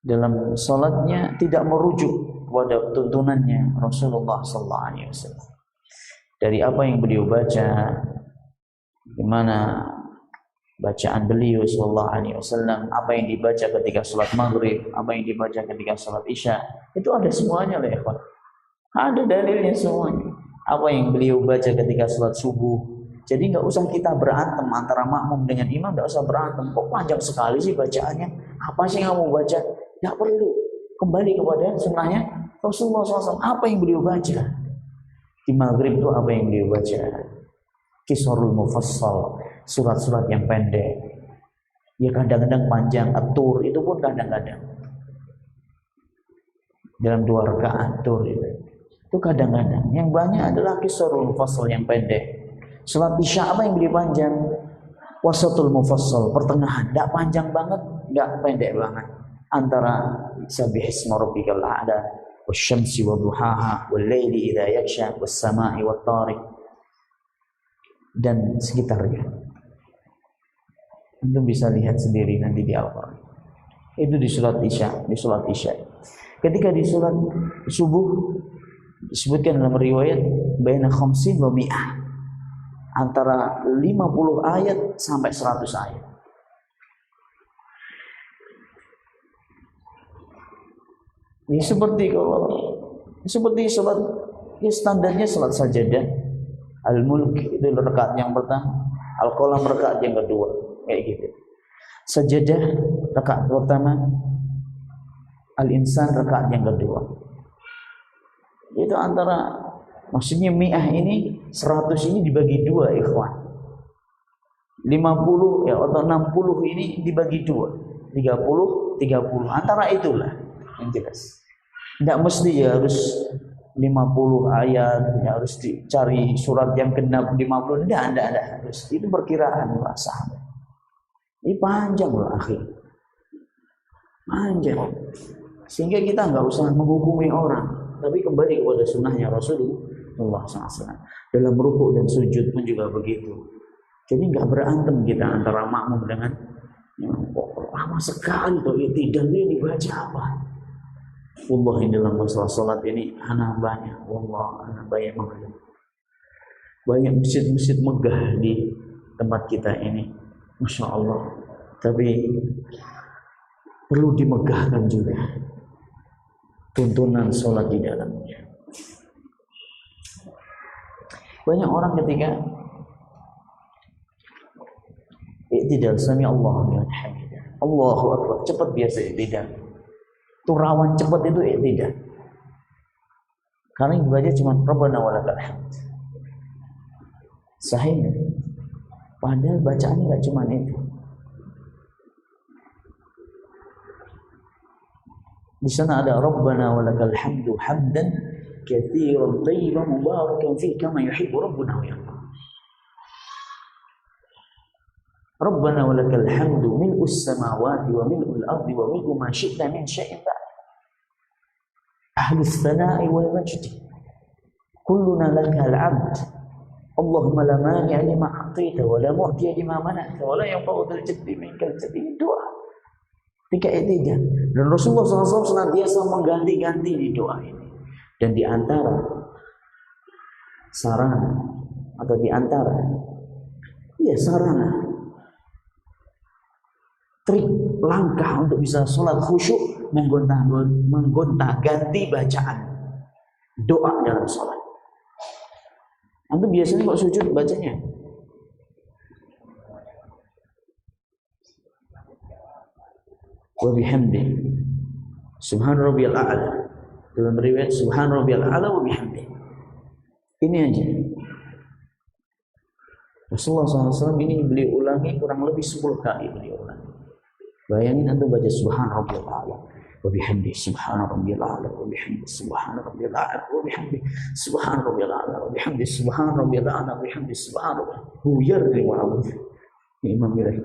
dalam salatnya tidak merujuk pada tuntunannya Rasulullah SAW. Dari apa yang beliau baca, gimana bacaan beliau SAW, apa yang dibaca ketika salat maghrib, apa yang dibaca ketika salat isya, itu ada semuanya lah ya kawan. Ada dalilnya semuanya. Apa yang beliau baca ketika salat subuh. Jadi nggak usah kita berantem antara makmum dengan imam, nggak usah berantem. Kok panjang sekali sih bacaannya? Apa sih yang kamu baca? Nggak perlu. Kembali kepada sunnahnya Rasulullah SAW. Apa yang beliau baca di maghrib itu? Apa yang beliau baca? Qisarul mufassal, surat-surat yang pendek. Ya kadang-kadang panjang. At-Tur itu pun kadang-kadang dalam 2 rakaat Tur itu kadang-kadang. Yang banyak adalah Qisarul mufassal yang pendek. Salat isya apa yang beliau panjang? Wasatul mufassal, pertengahan. Tidak panjang banget, tidak pendek banget. Antara Sabbihisma rabbikal a'la, wasyamsi wa duhaha, wal laili idza yaghsha, was samai wat tariq, dan sekitarnya. Anda bisa lihat sendiri nanti di Al-Qur'an. Itu di salat isya, Ketika di salat subuh disebutkan dalam riwayat baina khamsin wa mi'ah, antara 50 ayat sampai 100 ayat. Ini seperti salat, ini standarnya salat sajadah. Al-Mulk itu rakaat yang pertama, Al-Qalam rakaat yang kedua, kayak gitu. Sajadah rakaat pertama, Al-Insan rakaat yang kedua. Itu antara, maksudnya mi'ah ini 100 ini dibagi 2 ikhwan. 50 ya atau 60 ini dibagi 2. 30 antara itulah yang jelas. Tidak mesti ya harus 50 ayat, ya harus dicari surat yang genap 50. Tidak harus. Itu perkiraan para sahabat. Ini panjang loh akhir. Panjang. Sehingga kita nggak usah menghukumi orang, tapi kembali kepada sunnahnya Rasulullah SAW. Dalam rukuk dan sujud pun juga begitu. Jadi nggak berantem kita antara makmum dengan lama sekali tuh tidak ini dibaca apa. Wallah, ini dalam masalah salat ini anak banyak. Wallah, anak banyak banget. Banyak masjid-masjid megah di tempat kita ini, Masya Allah. Tapi perlu dimegahkan juga tuntunan sholat di dalamnya. Banyak orang ketika i'tidal sami Allahu liman hamidah, Allahu akbar, cepat biasa i'tidal. Itu rawan cepat itu i'tidal. Karena yang dibaca cuma Rabbana walakal hamd. Sahih. Padahal bacaannya enggak cuma itu. Di sana ada Rabbana walakal hamdu hamdan katsiran thayyiban mubarakan fihi kama yuhibbu rabbuna wa yarda. Rabbana walakal hamdu mil'us samawati wa mil'ul ardi wa mil'u ma syi'ta min syai'in ba'd. Ahlus thana'i wal majdi. Kulluna lakal 'abd. Allahumma la mani'a lima a'taita wa la mu'tiya lima mana'ta wa la yanfa'u dzal jaddi minkal jaddi. Doa ketika i'tidal. Dan Rasulullah SAW senantiasa mengganti-ganti di doa ini. Dan di antara sarana atau di antara sarana trik langkah untuk bisa sholat khusyuk menggonta-ganti bacaan doa dalam sholat. Antum biasanya kok sujud bacanya wa bihamdi subhan rabbiyal a'la, dalam riwayat subhan rabbiyal a'la wa bihamdi. Ini aja Rasulullah SAW ini beliau ulangi kurang lebih 10 kali beliau ulangi. Bayangin antum baca subhan rabbiyal a'la wa bihamdi subhan rabbiyal a'la wa bihamdi subhan rabbiyal a'la wa bihamdi subhan rabbiyal a'la wa bihamdi subhan rabbiyal a'la wa bihamdi subhan rabbiyal a'la. Imam Miraih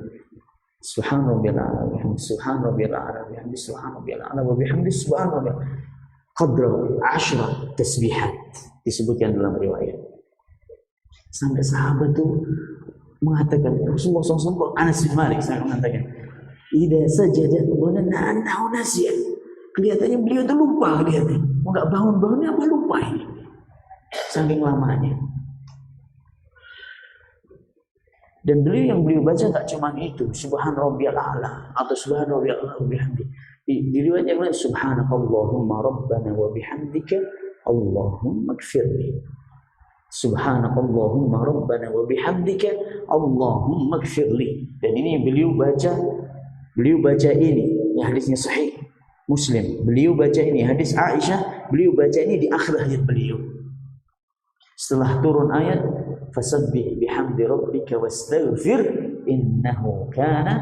subhan rabbiyal a'la wa bihamdi subhan rabbiyal a'la wa bihamdi subhan rabbiyal a'la wa bihamdi subhan rabbiyal qadra 10 tasbihat disebutkan dalam riwayat. Sampai sahabat tuh mengatakan, Rasulullah SAW, Anas bin Malik saya mengatakan, idza sajada wa nanahu nasiya. Kelihatannya beliau tuh lupa, kelihatannya enggak bangun-bangunnya apa lupa ini. Saking lamanya. Dan beliau yang beliau baca tak cuma itu, subhan rabbiyal a'la atau subhan rabbiyal a'la bihamdi. Di riwayat yang lain subhanakallahumma rabbana wa bihamdika Allahumma ighfirli. Subhanakallahumma rabbana wa bihamdika Allahumma ighfirli. Dan ini beliau baca ini hadisnya sahih Muslim. Beliau baca ini hadis Aisyah, beliau baca ini di akhir hayat beliau. Setelah turun ayat fasabbih bihamdi rabbika wastaghfir innahu kana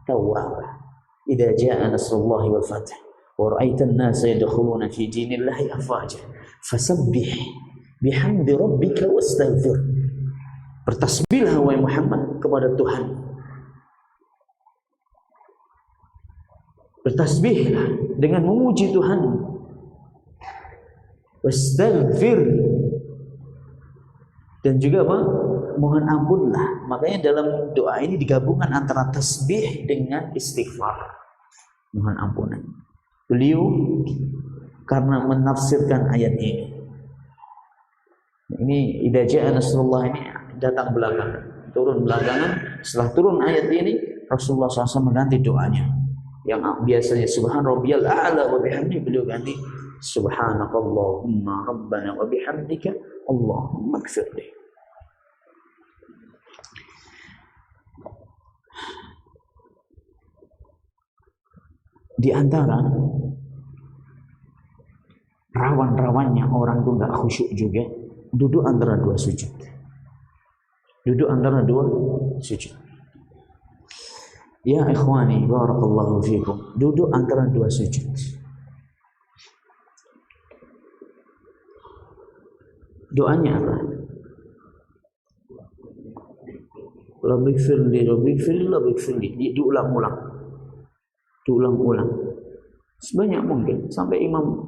tawwaba. Idza jaa nasrullahi wal fath wa ra'aita an-nasa yadkhuluna fi dinillahi afwaja fasabbih bihamdi rabbika wastaghfir. Bertasbihlah wahai Muhammad kepada Tuhan. Bertasbihlah dengan memuji Tuhan. Wastaghfir, dan juga apa? Mohon ampunlah. Makanya dalam doa ini digabungkan antara tasbih dengan istighfar. Mohon ampunan. Beliau karena menafsirkan ayat ini. Ini idza jaa nasrullah ini datang belakangan, turun belakangan. Setelah turun ayat ini, Rasulullah SAW mengganti doanya. Yang biasanya subhan rabbiyal a'la wa bihamdi, beliau ganti subhanakallahumma rabbana wa bihamdika Allahumma ighfirli. Di antara rawan-rawannya orang itu nggak khusyuk juga, duduk antara dua sujud. Duduk antara dua sujud. Ya ikhwani, barakallahu fikum. Duduk antara dua sujud. Doanya apa? Rabbighfirli, rabbighfirli, rabbighfirli. Diulang-ulang. Diulang-ulang. Sebanyak mungkin sampai Imam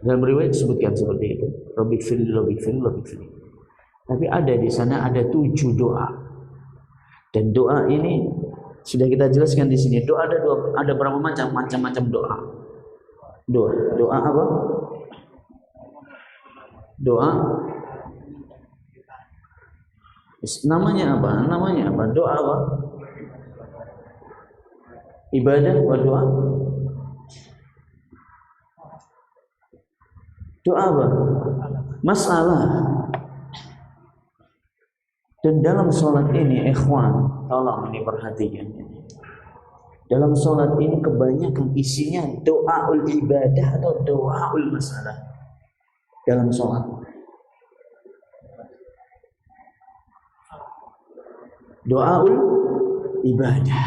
dalam riwayat disebutkan seperti itu. Rabbi firli, Rabbi firli, Rabbi firli. Tapi ada di sana ada 7 doa. Dan doa ini sudah kita jelaskan di sini. Doa ada berapa macam? Macam-macam doa. Doa apa? Doa namanya apa? Doa apa? Ibadah wa doa. Doa apa? Masalah. Dan dalam sholat ini, ikhwan, tolong diperhatikan. Dalam sholat ini kebanyakan isinya doaul ibadah atau doaul masalah. Dalam sholat. Doaul ibadah.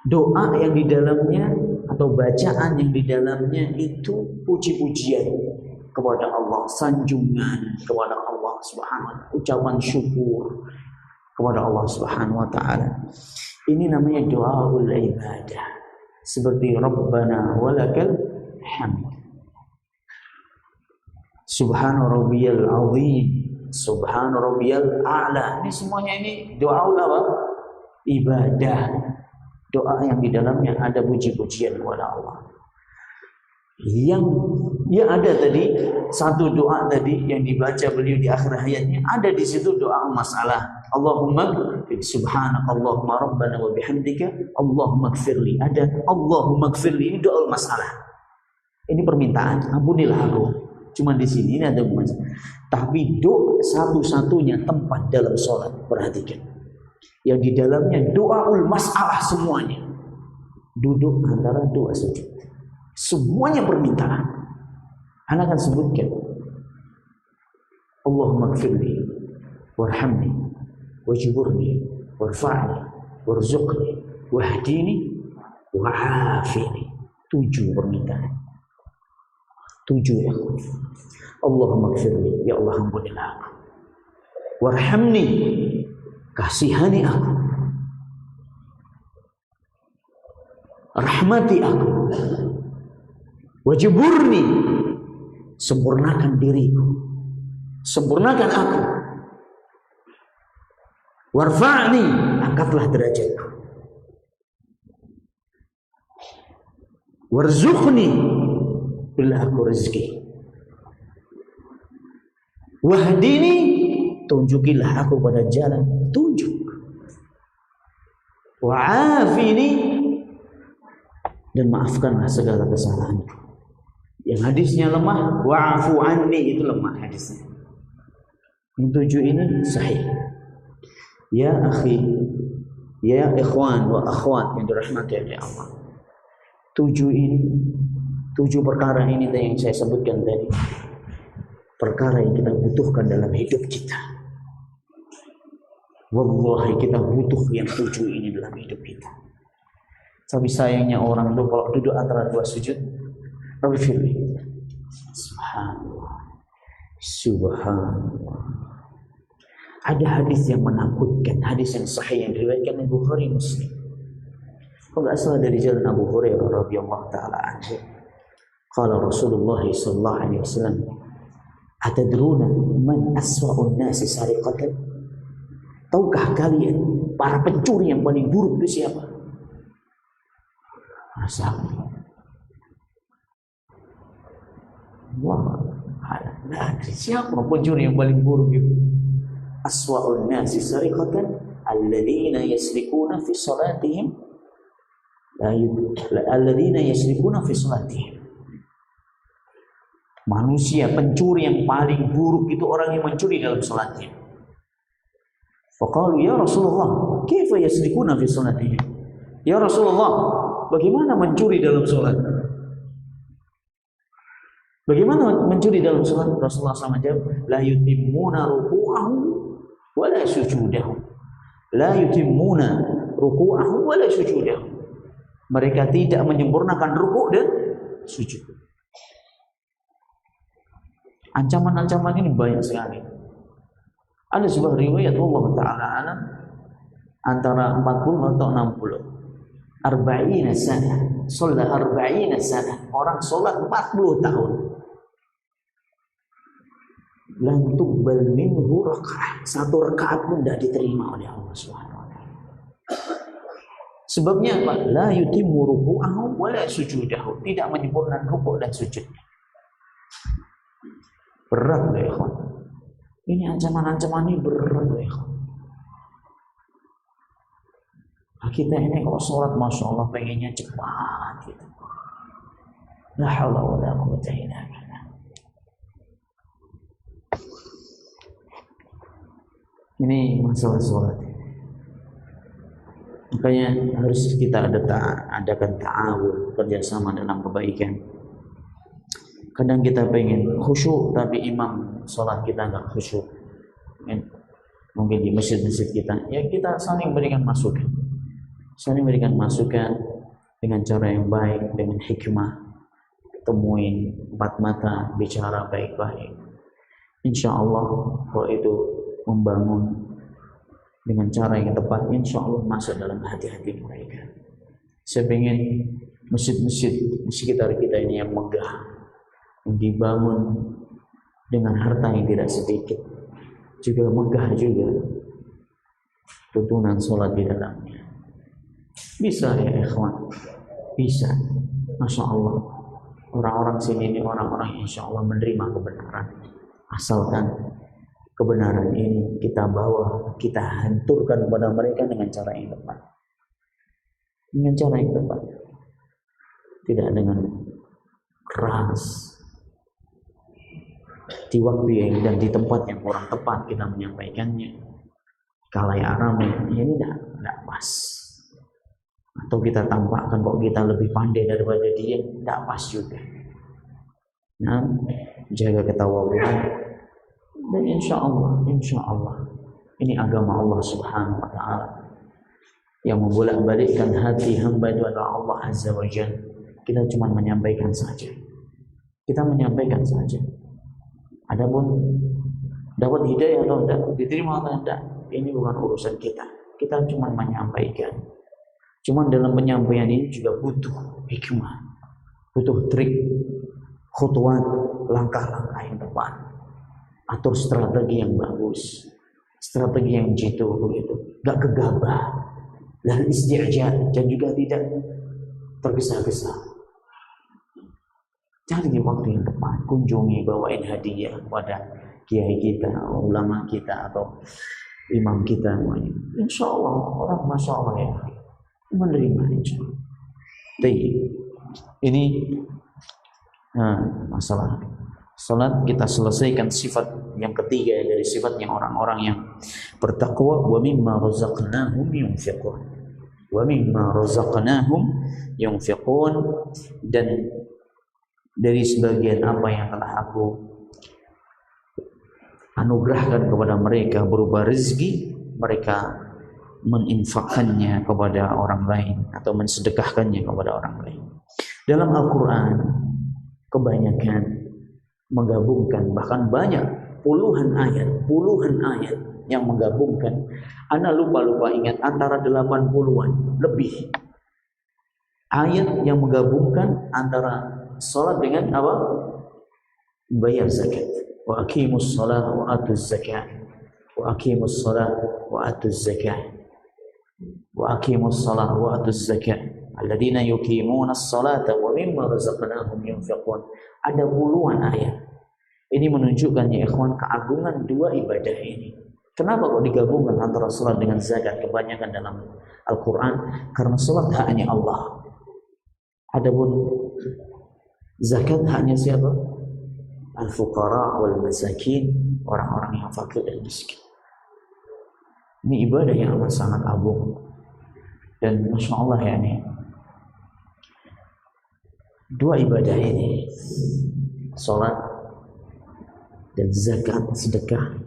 Doa yang di dalamnya atau bacaan yang di dalamnya itu puji-pujian kepada Allah, sanjungan kepada Allah Subhanahu wa ta'ala, ucapan syukur kepada Allah Subhanahu wa ta'ala. Ini namanya doaul ibadah. Seperti Rabbana walakal hamd. Subhana rabbiyal azim, subhana rabbiyal a'la. Ini semuanya ini doaul apa? Ibadah. Doa yang di dalamnya ada puji-pujian kepada Allah. Yang ada tadi satu doa tadi yang dibaca beliau di akhir hayatnya, ada di situ doa masalah. Allahumma subhanakallahumma rabbana wa bihamdika Allahumma gfirli. Ada Allahumma gfirli, ini doa masalah. Ini permintaan, ampunilah aku. Cuma di sini ini ada masalah. Tapi doa satu-satunya tempat dalam sholat, perhatikan, yang di dalamnya doaul masalah semuanya. Duduk antara dua sujud. Semuanya permintaan. Anda akan sebutkan Allahumma gfirli warhamni wajburni warfa'ni warzuqni wahdini wa'afini. 7 permintaan. 7 ya. Allahumma gfirli, ya Allah ampunilah aku. Warhamni, kasihani aku. Rahmati aku. Wajburni, sempurnakan diriku, sempurnakan aku. Warfa'ni, angkatlah derajatku. Warzuqni, berilah aku rezeki. Wahdini, tunjukilah aku pada jalan tunjuk. Wa'afini, dan maafkanlah segala kesalahanku. Yang hadisnya lemah, wa'afu anni, itu lemah hadisnya. Yang 7 ini sahih. Ya akhi, ya ikhwan wa akhwat yang dirahmati oleh Allah. 7 perkara ini yang saya sebutkan tadi. Perkara yang kita butuhkan dalam hidup kita. Wallahi kita butuh yang 7 ini dalam hidup kita. Tapi sayangnya orang itu kalau duduk antara 2 sujud, Rabbi firli, subhanallah, subhanallah. Ada hadis yang menakutkan, hadis yang sahih yang diriwayatkan oleh Bukhari Muslim. Kalau nggak salah dari jalan Abu Hurairah radhiyallahu taala anhu. Qala Rasulullah sallallahu alaihi wasallam, atadruna man aswa'un nasi sariqatan? Tahukah kalian para pencuri yang paling buruk itu siapa? Asal. Wah, nah, siapa pencuri yang paling buruk itu? Aswa'un nasi sariqatan alladzina yasrikuna fi salatihim alladzina yasrikuna fi salatihim. Manusia pencuri yang paling buruk itu orang yang mencuri dalam salatnya. Faqalu ya Rasulullah, kaifa yasrikuna fi salatihim? Ya Rasulullah, bagaimana mencuri dalam salat? Bagaimana mencuri dalam salat? Rasulullah SAW jawab, la yutimmuna ruku'ahu wa la sujudahu. La yutimmuna ruku'ahu wa la sujudahu. Mereka tidak menyempurnakan ruku' dan sujud. Ancaman-ancaman ini banyak sekali. Ada sebuah riwayat Allah Ta'ala alam antara 40 atau 60. arba'ina sana, sholat arba'ina sana, orang sholat 40 tahun. Lam tuqbal minhu raka'ah, satu rakaat pun tidak diterima oleh Allah Subhanahu wa taala. Sebabnya apa? La yutimmu ruku'ahu wa la sujudahu, tidak menyempurnakan rukuk dan sujudnya. Berat ya ikhwan. Ini ancaman-ancaman ini berat ya ikhwan. Nah, kita ini kalau sholat Masya Allah pengennya cepat gitu. La haula wa la quwwata illa billah. Ini masalah sholat. Makanya harus kita adakan ta'awun, kerjasama dalam kebaikan. Kadang kita pengen khusyuk tapi imam sholat kita nggak khusyuk. Mungkin di masjid-masjid kita, ya kita saling berikan masukan. Saling berikan masukan dengan cara yang baik, dengan hikmah. Temuin empat mata, bicara baik-baik. Insya Allah kalau itu membangun dengan cara yang tepat, insya Allah masuk dalam hati-hati mereka. Saya ingin masjid-masjid di sekitar kita ini yang megah, yang dibangun dengan harta yang tidak sedikit, juga megah juga tuntunan sholat di dalamnya. Bisa ya ikhwan, bisa. Masya Allah, orang-orang sini ini orang-orang insya Allah menerima kebenaran, asalkan kebenaran ini kita bawa, kita hanturkan kepada mereka dengan cara yang tepat. Dengan cara yang tepat. Tidak dengan keras. Di waktu yang dan di tempat yang kurang tepat kita menyampaikannya. Khalayak ramai, ini tidak pas. Atau kita tampakkan kok kita lebih pandai daripada dia, tidak pas juga. Nah, jaga ketawaduan. Dan insya Allah ini agama Allah Subhanahu wa taala yang membolak-balikkan hati hamba itu adalah Allah Azza wa Jalla. Kita cuma menyampaikan saja. Kita menyampaikan saja. Adapun dapat hidayah atau tidak, diterima atau tidak, ini bukan urusan kita. Kita cuma menyampaikan. Cuma dalam penyampaian ini juga butuh hikmah, butuh trik, khutuwat, langkah-langkah yang tepat. Atur strategi yang bagus, strategi yang jitu begitu, gak gegabah, dan isti'jal, dan juga tidak tergesa-gesa. Cari waktu yang tepat, kunjungi, bawain hadiah kepada kiai kita, ulama kita atau imam kita, insya Allah orang masya Allah ya menerima insya Allah. Ini masalah salat. Kita selesaikan sifat yang ketiga dari sifatnya orang-orang yang bertakwa. Wa mimma razaqnahum yunfiqun. Wa mimma razaqnahum yunfiqun, dan dari sebagian apa yang telah aku anugerahkan kepada mereka berupa rezeki, mereka meninfakkannya kepada orang lain atau mensedekahkannya kepada orang lain. Dalam Al-Quran kebanyakan menggabungkan, bahkan banyak puluhan ayat yang menggabungkan. Ana lupa ingat, antara 80-an lebih ayat yang menggabungkan antara salat dengan apa? Bayar zakat. Wa aqimus shalah wa atuz zakat. Wa aqimus shalah wa atuz zakat. Wa aqimus shalah wa atuz zakat. Alladzina yuqimuna as-salata wa mimma razaqnahum yunfiqun. Ada puluhan ayat. Ini menunjukkan ya ikhwan keagungan dua ibadah ini. Kenapa kok digabungkan antara salat dengan zakat kebanyakan dalam Al-Quran? Karena salat haknya Allah. Adapun zakat haknya siapa? Al-fuqara wal masakin, orang-orang yang fakir dan miskin. Ini ibadah yang amat sangat agung. Dan Masya Allah ya ini, dua ibadah ini, salat dan zakat, sedekah,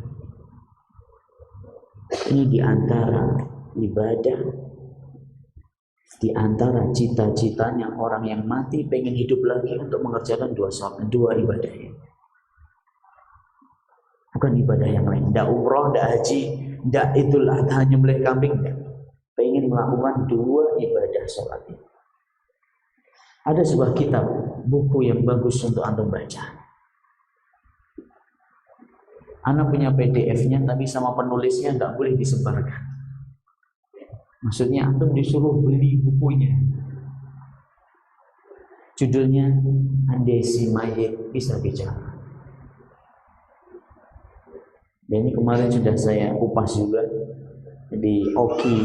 ini diantara ibadah, diantara cita-citanya orang yang mati pengen hidup lagi untuk mengerjakan dua ibadah ini. Bukan ibadah yang lain, tidak umroh, tidak haji, tidak Idul Adha nyembelih kambing, tidak. Pengen melakukan dua ibadah sholat ini. Ada sebuah kitab, buku yang bagus untuk antum baca. Ana punya PDF-nya, tapi sama penulisnya nggak boleh disebarkan. Maksudnya antum disuruh beli bukunya. Judulnya Andai Si Mayit Bisa Bicara. Dan ini kemarin sudah saya kupas juga di Oki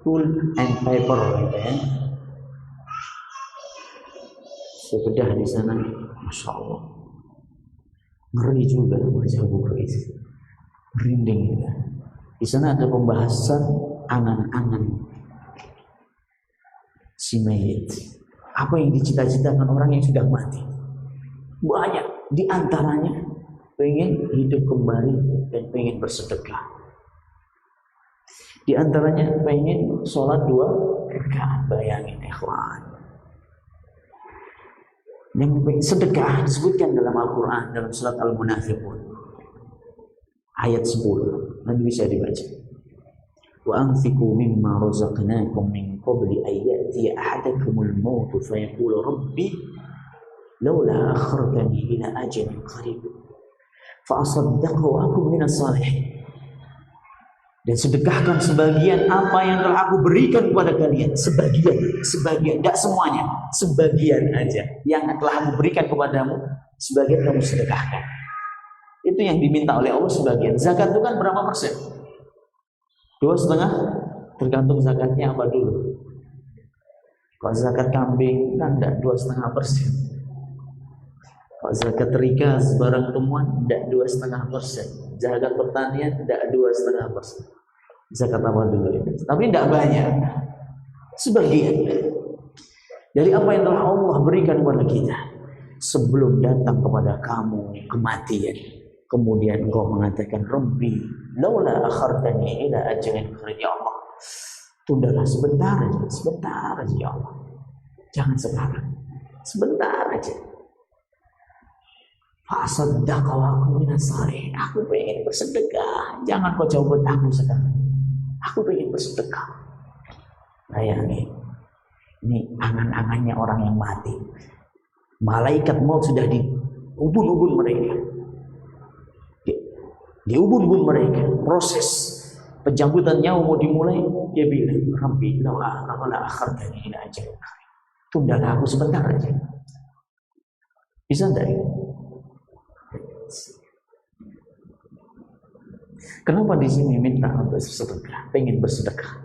Tool and Paper, gitu ya. Saya bedah di sana, masya Allah, ngeri juga baca buku itu, merinding juga. Di sana ada pembahasan angan-angan si mayit. Apa yang dicita-citakan orang yang sudah mati? Banyak. Di antaranya pengen hidup kembali dan pengen bersedekah. Di antaranya pengen sholat 2 rakaat. Bayangin ikhwan. Yang sedekah disebutkan dalam Al-Quran dalam surat Al-Munafiqun ayat 10. Nanti bisa dibaca. Wa anfiqu mimma razaqnakum min qabli an ya'tiya ahadakumul maut fa yaqulu rabbi laula akhartani ila ajalin qarib fa asaddaqu wa akum minas salihin. Dan sedekahkan sebagian apa yang telah aku berikan kepada kalian. Sebagian, tidak semuanya, sebagian aja yang telah aku berikan kepadamu, sebagian kamu sedekahkan. Itu yang diminta oleh Allah, sebagian. Zakat itu kan berapa persen? 2,5, tergantung zakatnya apa dulu. Kalau zakat kambing kan tidak 2,5%. Kalau zakat rikas barang temuan tidak 2,5%. Zakat pertanian tidak 2,5%. Zakat apa dulu itu? Tapi tidak banyak. Sebagian dari apa yang telah Allah berikan kepada kita sebelum datang kepada kamu kematian. Kemudian engkau mengatakan, Rabbi, laula akhartani ila ajalin qarib, ya Allah. Tundalah sebentar aja ya Allah. Jangan sekarang. Sebentar aja. Fasaddaqa wa akum minas salihin. Aku pengen bersedekah. Jangan kau cabut aku sekarang. Aku pengen bersedekah. Bayangin. Ini angan-angannya orang yang mati. Malaikat maut sudah di ubun-ubun mereka. Di ubun-ubun mereka. Proses penjambutan nyawa mau dimulai. Dia bilang, Rabbi, laula akhartani ila ajalin qarib. Tundalah aku sebentar aja. Bisa enggak ya? Kenapa di sini minta bersedekah? Pengen bersedekah.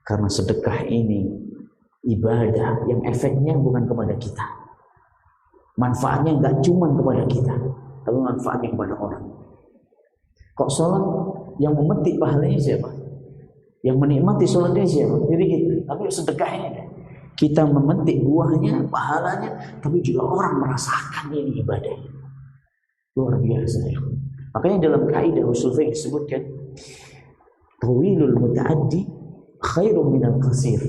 Karena sedekah ini ibadah yang efeknya bukan kepada kita. Manfaatnya enggak cuma kepada kita, tapi manfaatnya kepada orang. Kok sholat yang memetik pahalanya siapa? Yang menikmati sholatnya siapa? Jadi gitu. Tapi sedekah ini kita memetik buahnya, pahalanya, tapi juga orang merasakan ini ibadahnya. Luar biasa ya. Makanya dalam kaidah usul fiqh disebutkan tawilul muta'addi khairum minal qasir.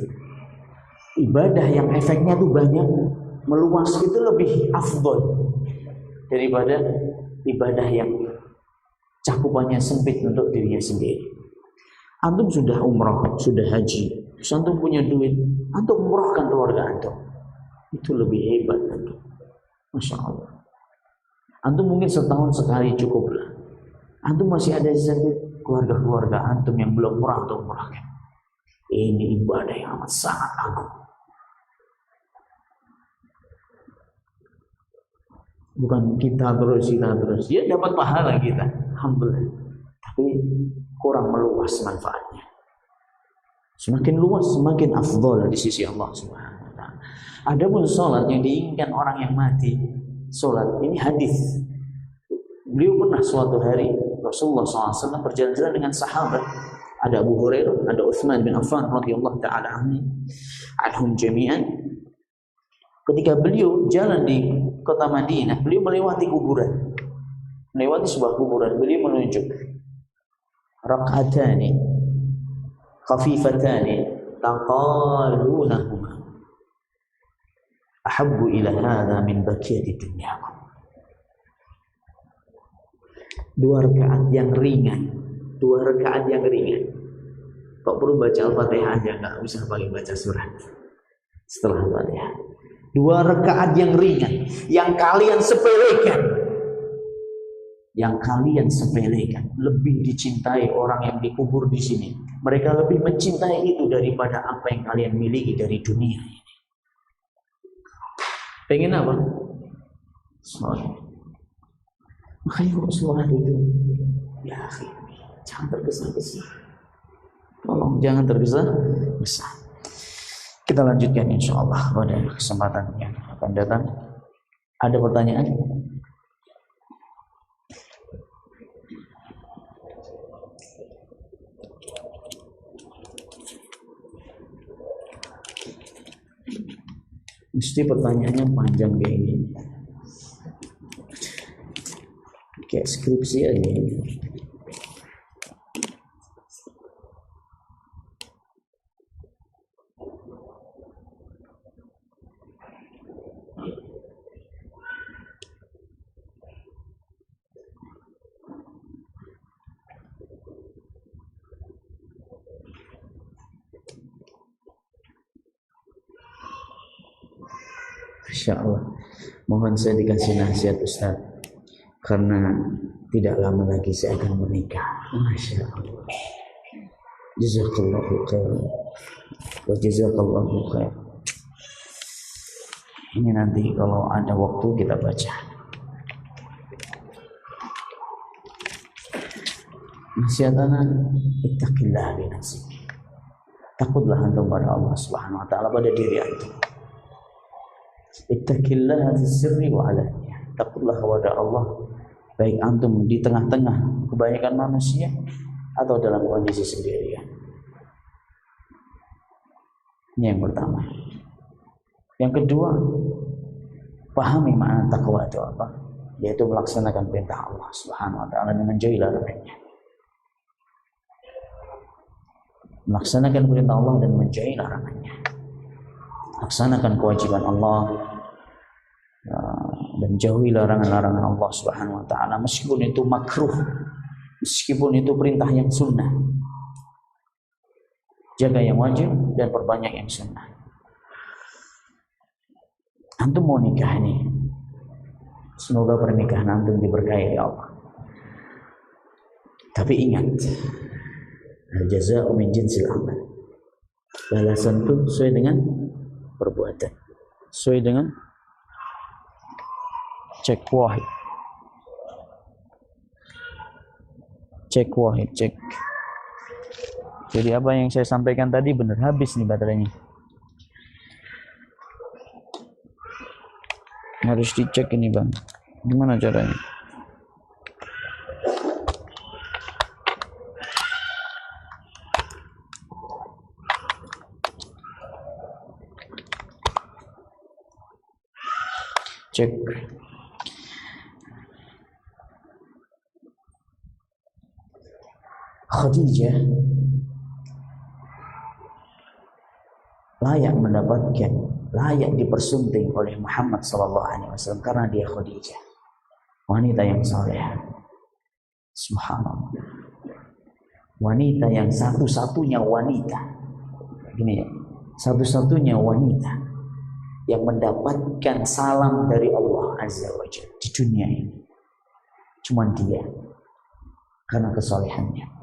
Ibadah yang efeknya itu banyak, meluas itu lebih afdol daripada ibadah yang cakupannya sempit untuk dirinya sendiri. Antum sudah umrah, sudah haji, antum punya duit, antum umrahkan keluarga antum. Itu lebih hebat antum. Masya Allah. Antum mungkin setahun sekali cukuplah. Antum masih ada satu keluarga-keluarga antum yang belum murah atau murahkan. Ini ibadah yang amat sangat agung. Bukan kita terus. Dia dapat pahala kita, alhamdulillah. Tapi kurang meluas manfaatnya. Semakin luas, semakin afdol di sisi Allah Subhanahu wa taala. Adapun salat yang diinginkan orang yang mati, salat ini hadis. Beliau pernah suatu hari Rasulullah SAW berjalan-jalan dengan sahabat. Ada Abu Hurairah, ada Utsman bin Affan radhiyallahu taala anhum jami'an. Ketika beliau jalan di kota Madinah, beliau melewati kuburan. Melewati sebuah kuburan, beliau menunjuk rak'atani khafifatani taqalunahuma ahabbu ila hadha min baqiyati dunyakum. 2 rakaat yang ringan, Kok perlu baca Al-Fatihah aja, nggak usah pakai baca surat setelah Al-Fatihah. 2 rakaat yang ringan, yang kalian sepelekan, lebih dicintai orang yang dikubur di sini. Mereka lebih mencintai itu daripada apa yang kalian miliki dari dunia ini. Pengen apa? Sholat. Makanya kalau sholat itu, ya jangan tergesa-gesa. Tolong jangan tergesa-gesa. Kita lanjutkan insyaallah pada kesempatan yang akan datang. Ada pertanyaan? Mesti pertanyaannya panjang kayak gini. Kayak skripsi aja. Masya Allah. Mohon saya dikasih nasihat Ustaz, karena tidak lama lagi saya akan menikah. Masya Allah. Jazakallahu khair. Wa jazakallahu khair. Ini nanti kalau ada waktu kita baca. Nasihat anak, ittaqillah bi nafsik. Takutlah antum pada Allah Subhanahu wa taala, pada diri antum. Ittaqillah fi sirri wa alaniyah. Takutlah kepada Allah baik antum di tengah-tengah kebanyakan manusia atau dalam kondisi sendirian. Ini yang pertama. Yang kedua, pahami makna takwa itu apa? Yaitu melaksanakan perintah Allah Subhanahu wa taala dan menjauhi larangannya. Melaksanakan perintah Allah dan menjauhi larangannya. Laksanakan kewajiban Allah dan jauhi larangan-larangan Allah Subhanahu wa taala, meskipun itu makruh, meskipun itu perintah yang sunnah. Jaga yang wajib dan perbanyak yang sunnah. Antum mau nikah nih, semoga pernikahan antum diberkahi oleh Allah. Tapi ingat, al-jazaa'u min jinsil amal. Balasan itu sesuai dengan perbuatan, sesuai dengan cek wahid. Jadi apa yang saya sampaikan tadi benar, habis nih baterainya. Harus dicek ini bang, gimana caranya? Cek. Khadijah layak mendapatkan, layak dipersunting oleh Muhammad SAW karena dia Khadijah, wanita yang saleh. Subhanallah, wanita yang satu-satunya wanita, gini ya, satu-satunya wanita yang mendapatkan salam dari Allah Azza wa Jalla di dunia ini, cuman dia, karena kesolehannya.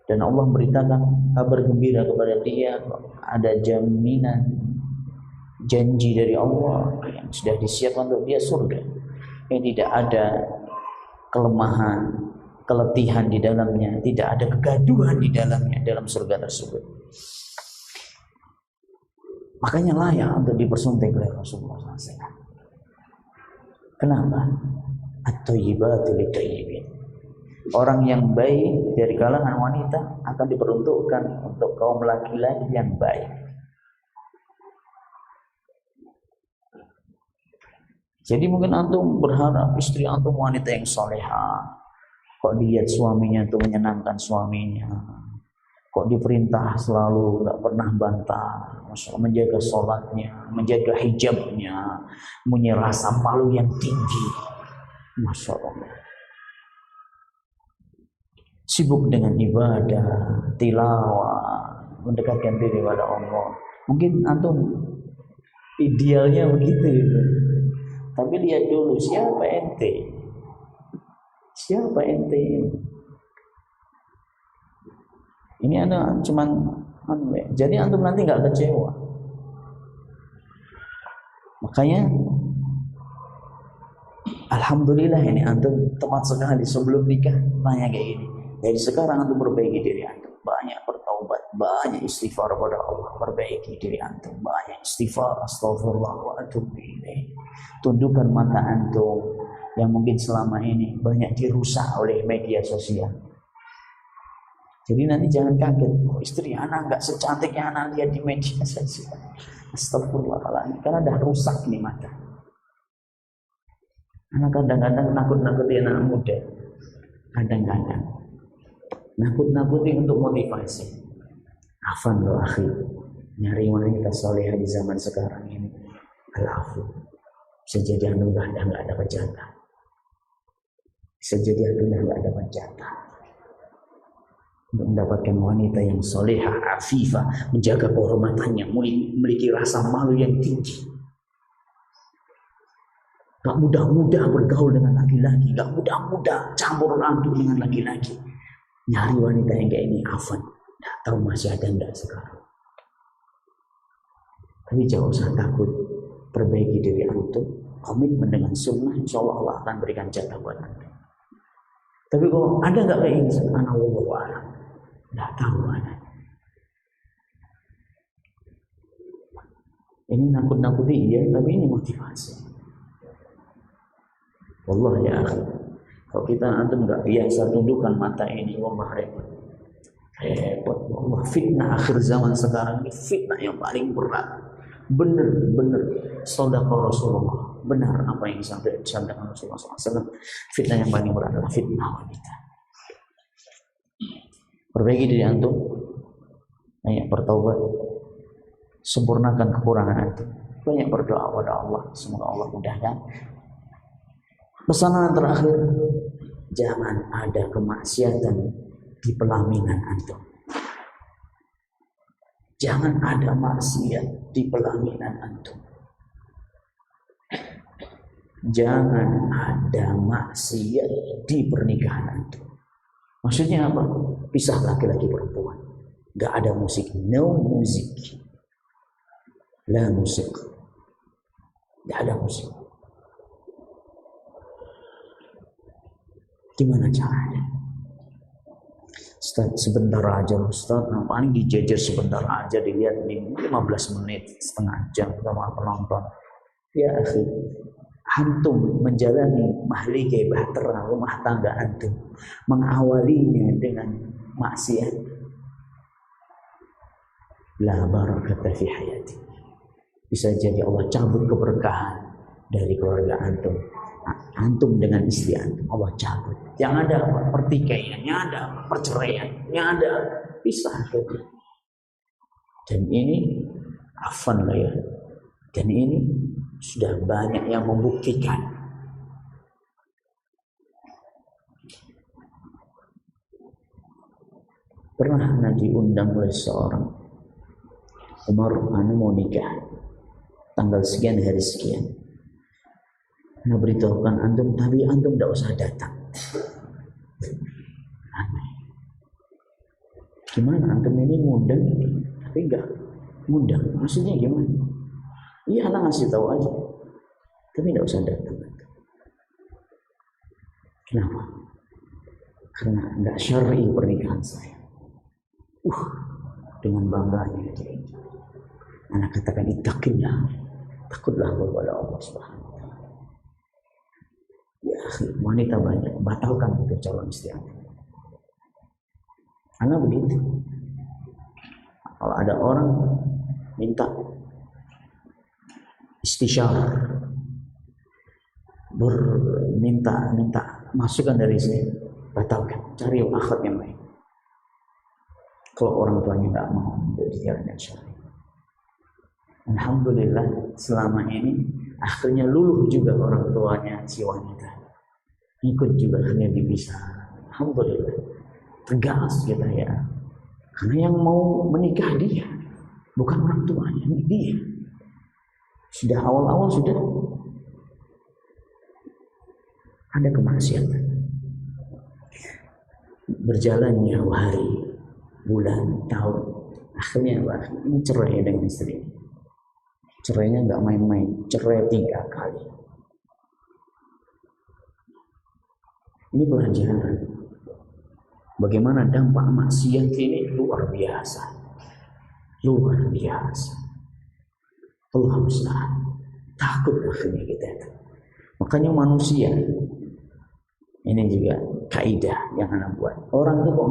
Dan Allah beritakan kabar gembira kepada dia, ada jaminan janji dari Allah yang sudah disiapkan untuk dia surga, yang tidak ada kelemahan, keletihan di dalamnya, tidak ada kegaduhan di dalamnya, dalam surga tersebut. Makanya layak untuk dipersunting oleh Rasulullah SAW. Kenapa? At-thayyibatu lit-thayyibin. Orang yang baik dari kalangan wanita akan diperuntukkan untuk kaum laki-laki yang baik. Jadi mungkin antum berharap istri antum wanita yang soleha, kok lihat suaminya itu menyenangkan suaminya, kok diperintah selalu nggak pernah bantah, menjaga sholatnya, menjaga hijabnya, punya rasa malu yang tinggi, masya Allah. Sibuk dengan ibadah, tilawah, mendekatkan diri pada Allah. Mungkin antum idealnya begitu gitu. Tapi lihat dulu siapa ente? Siapa ente? Ini ada cuman jadi antum nanti nggak kecewa. Makanya alhamdulillah ini antum tepat sekali sebelum nikah tanya kayak gini. Jadi sekarang antum perbaiki diri antum, banyak bertaubat, banyak istighfar kepada Allah, perbaiki diri antum, banyak istighfar, astagfirullah wa atubu ilaih. Tundukkan mata antum yang mungkin selama ini banyak dirusak oleh media sosial. Jadi nanti jangan kaget, oh, istri anak nggak secantik yang anak lihat di media sosial. Astagfirullahaladzim, karena dah rusak nih mata. Anak kadang-kadang nakut-nakuti anak muda, kadang-kadang nakut-nakuti untuk motivasi. Afan lo akhi, nyari wanita solehah di zaman sekarang ini, al-afu. Bisa jadi anda nggak ada jatah. Bisa jadi anda nggak ada jatah. Untuk mendapatkan wanita yang solehah, afifah, menjaga kehormatannya, memiliki rasa malu yang tinggi. Gak mudah-mudah bergaul dengan laki-laki, gak mudah-mudah campur aduk dengan laki-laki. Nyari wanita yang kayak ini afan, gak tahu masih ada enggak sekarang. Tapi jangan usah takut, perbaiki diri antum, komitmen dengan sunnah, insya Allah akan berikan jatah buat antum. Tapi kalau ada nggak kayak ini, anak wallahu a'lam, nggak tahu ada. Ini nakut-nakuti iya, tapi ini motivasi. Wallah ya akhi, kalau kita antum nggak biasa tundukkan mata ini, wallah repot. Repot, wallah fitnah akhir zaman sekarang ini fitnah yang paling berat. Benar-benar sedekah Rasulullah, benar apa yang disampaikan Rasulullah SAW. Fitnah yang paling berat adalah fitnah wanita. Perbaiki diri antum, banyak bertaubat, sempurnakan kekurangan antum, banyak berdoa kepada Allah, semoga Allah mudahkan. Pesanan terakhir, jangan ada kemaksiatan di pelaminan antum. Jangan ada maksiat di pelaminan antum. Jangan ada maksiat di pernikahan antum. Maksudnya apa? Pisah laki-laki perempuan. Gak ada musik, no musik. La musik. Gak ada musik. Gimana caranya? Ustaz, sebentar aja Ustaz, paling dijejer sebentar aja, dilihat 15 menit, setengah jam sama penonton. Ya akhi, antum menjalani mahlike bahtera rumah tangga antum, mengawalinya dengan maksiat, la barakata fi hayati. Bisa jadi Allah cabut keberkahan dari keluarga antum. Antum dengan istri antum, Allah cabut. Yang ada apa? Pertikaian, yang ada apa? Perceraian, yang ada pisah. Dan ini afan lah ya. Dan ini sudah banyak yang membuktikan. Pernah diundang oleh seorang, Umar, mau nikah tanggal sekian, hari sekian. Nah, beritahukan antum, tapi antum tidak usah datang. Aneh. Gimana antum ini ngundang tapi enggak ngundang? Maksudnya gimana? Iya, anak ngasih tahu aja, tapi tidak usah datang. Kenapa? Karena enggak syar'i pernikahan saya. Dengan bangganya anak katakan ittaqillah, takutlah kepada Allah Subhanahu. Ya, wanita banyak, batalkan untuk calon istri Anda. Karena begitu. Kalau ada orang minta istisyarah, minta masukan dari saya, batalkan, cari akhlak yang lain. Kalau orang tuanya nggak mau menjadi jalan yang syar'i. Alhamdulillah selama ini akhirnya luluh juga orang tuanya si wanita, ikut juga akhirnya dipisah. Alhamdulillah, tegas kita ya. Karena yang mau menikah dia, bukan orang tuanya, dia. Sudah awal-awal sudah ada kemaksiatan. Berjalannya hari, bulan, tahun, akhirnya ini cerai dengan istri. Cerainya nggak main-main, cerai 3 kali. Ini pelajaran. Bagaimana dampak maksiat ini luar biasa. Luar biasa. Allah musta'an. Takut akhirnya kita itu. Makanya manusia, ini juga kaidah yang anak buat. Orang itu kok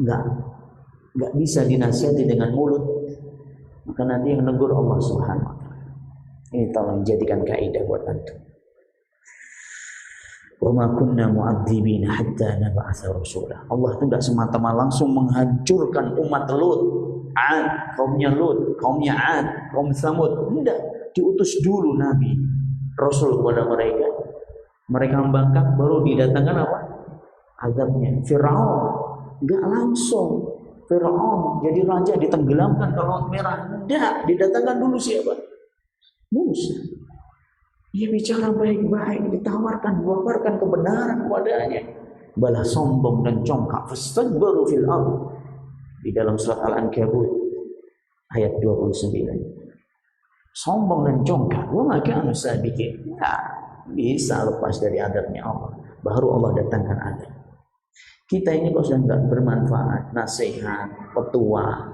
nggak bisa dinasihati dengan mulut, maka nanti yang menegur Allah Subhanahu wa taala. Ini tolong jadikan kaidah buat antum. Wa ma kunna mu'adzibina hatta nab'atsa rasula. Allah itu enggak semata-mata langsung menghancurkan umat Lut, Ad, kaumnya Lut, kaumnya Ad, kaum Samud. Enggak, diutus dulu nabi, rasul kepada mereka. Mereka membangkang, baru didatangkan apa? Azabnya. Firaun enggak langsung. Firaun jadi raja ditenggelamkan ke Laut Merah. Enggak, didatangkan dulu siapa? Musa. Dia bicara baik-baik, ditawarkan, buahkan kebenaran kepadanya. Balah sombong dan congkak. Fastakbaru fil ardh. Di dalam surat Al-Ankabut ayat 29. Sombong dan congkak. Wa ma kanu sabiqin. Enggak bisa lepas dari adabnya Allah. Baru Allah datangkan adab. Kita ini kok sudah enggak bermanfaat, nasihat, petua,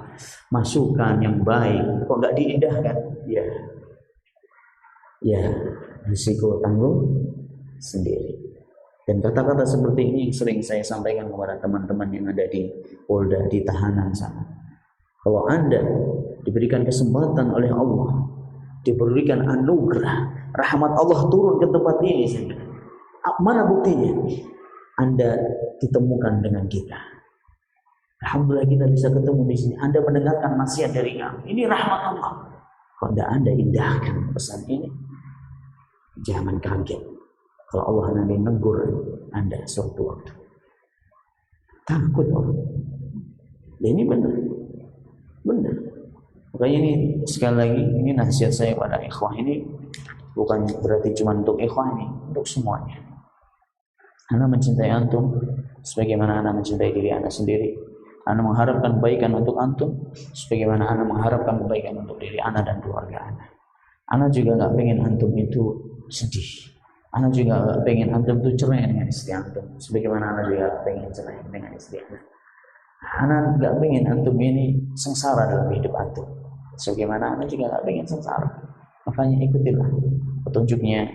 masukan yang baik, kok enggak diindahkan? Ya, risiko tanggung sendiri. Dan kata-kata seperti ini sering saya sampaikan kepada teman-teman yang ada di Polda, di tahanan sana. Kalau Anda diberikan kesempatan oleh Allah, diberikan anugerah, rahmat Allah turun ke tempat ini, mana buktinya? Anda ditemukan dengan kita. Alhamdulillah kita bisa ketemu di sini. Anda mendengarkan nasihat dari kami. Ini rahmat Allah. Kalau Anda indahkan pesan ini, jangan kaget kalau Allah nanti negur Anda suatu waktu. Takut Allah. Dan ini benar. Makanya ini sekali lagi, ini nasihat saya pada ikhwah ini bukan berarti cuma untuk ikhwah ini, untuk semuanya. Ana mencintai antum sebagaimana ana mencintai diri ana sendiri. Ana mengharapkan kebaikan untuk antum sebagaimana ana mengharapkan kebaikan untuk diri ana dan keluarga ana. Ana juga nggak pengen antum itu sedih. Ana juga nggak pengen antum itu cerai dengan istri antum sebagaimana ana juga pengen cerai dengan istri ana. Ana nggak pengen antum ini sengsara dalam hidup antum sebagaimana ana juga nggak pengen sengsara. Makanya ikutilah petunjuknya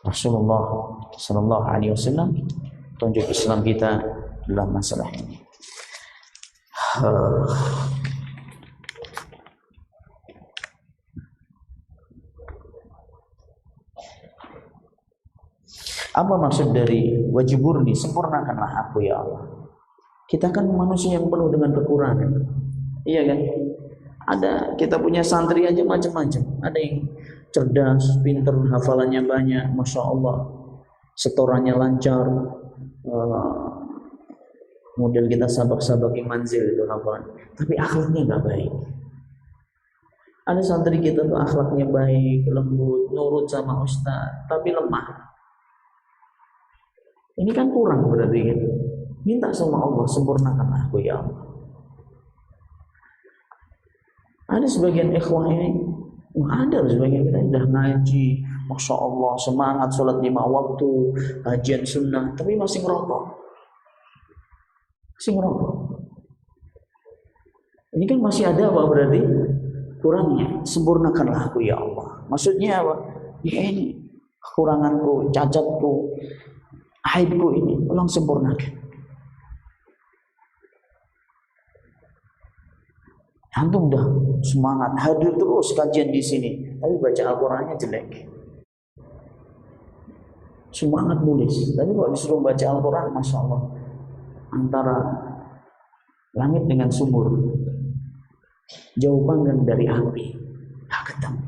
Rasulullah Sallallahu Alaihi Wasallam, petunjuk Islam kita dalam masalah ini. Apa maksud dari wajiburni? Sempurnakanlah aku ya Allah. Kita kan manusia yang penuh dengan kekurangan. Iya kan? Kita punya santri aja macam-macam. Ada yang cerdas, pinter, hafalannya banyak, masya Allah, setorannya lancar, model kita sabak-sabaki manzil itu hafalan, tapi akhlaknya nggak baik. Ada santri kita tuh akhlaknya baik, lembut, nurut sama ustaz, tapi lemah. Ini kan kurang berarti kan? Minta sama Allah, sempurnakan aku ya Allah. Ada sebagian ikhwah ini, ada sebagian kita sudah ngaji, masya Allah, semangat sholat 5 waktu, kajian sunnah, tapi masih ngerokok. Ini kan masih ada apa berarti? Kurangnya. Sempurnakanlah aku ya Allah. Maksudnya apa? Ya ini kekuranganku, cacatku, aibku ini, tolong sempurnakan. Antum udah semangat hadir terus kajian di sini, tapi baca Al-Qur'annya jelek. Semangat nulis, tapi kalau disuruh baca Al-Qur'an, masya Allah, antara langit dengan sumur, jauh panggang dari api, tak ketemu.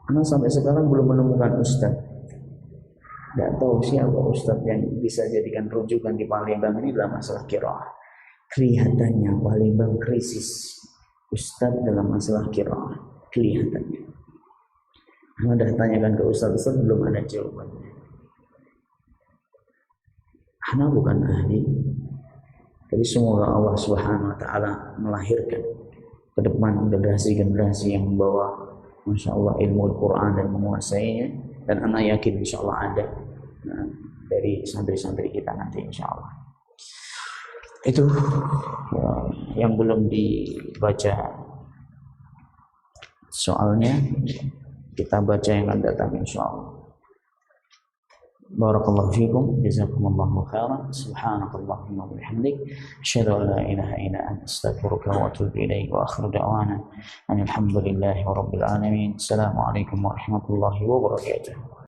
Anak sampai sekarang belum menemukan ustaz Tidak tahu siapa ustadz yang bisa jadikan rujukan di Palembang ini dalam masalah qiraah. Kelihatannya Palembang krisis ustadz dalam masalah qiraah. Kelihatannya. Anda tanyakan ke ustadz belum ada jawabannya. Anda bukan ahli. Jadi semoga Allah Subhanahu wa taala melahirkan ke depan generasi-generasi yang membawa Masya Allah ilmu Al-Quran dan menguasainya, dan anak yakin Insya Allah ada dari santri-santri kita nanti Insya Allah. Itu ya, yang belum dibaca soalnya kita baca yang akan datang Insya Allah. Barakallahu fikum, jazakumullahu khairan, subhanakallahumma wa bihamdik, asyhadu an la ilaha illa anta, astaghfiruka wa atubu ilaik, wa akhiru da'wana alhamdulillahi rabbil alamin. Assalamualaikum warahmatullahi wabarakatuh.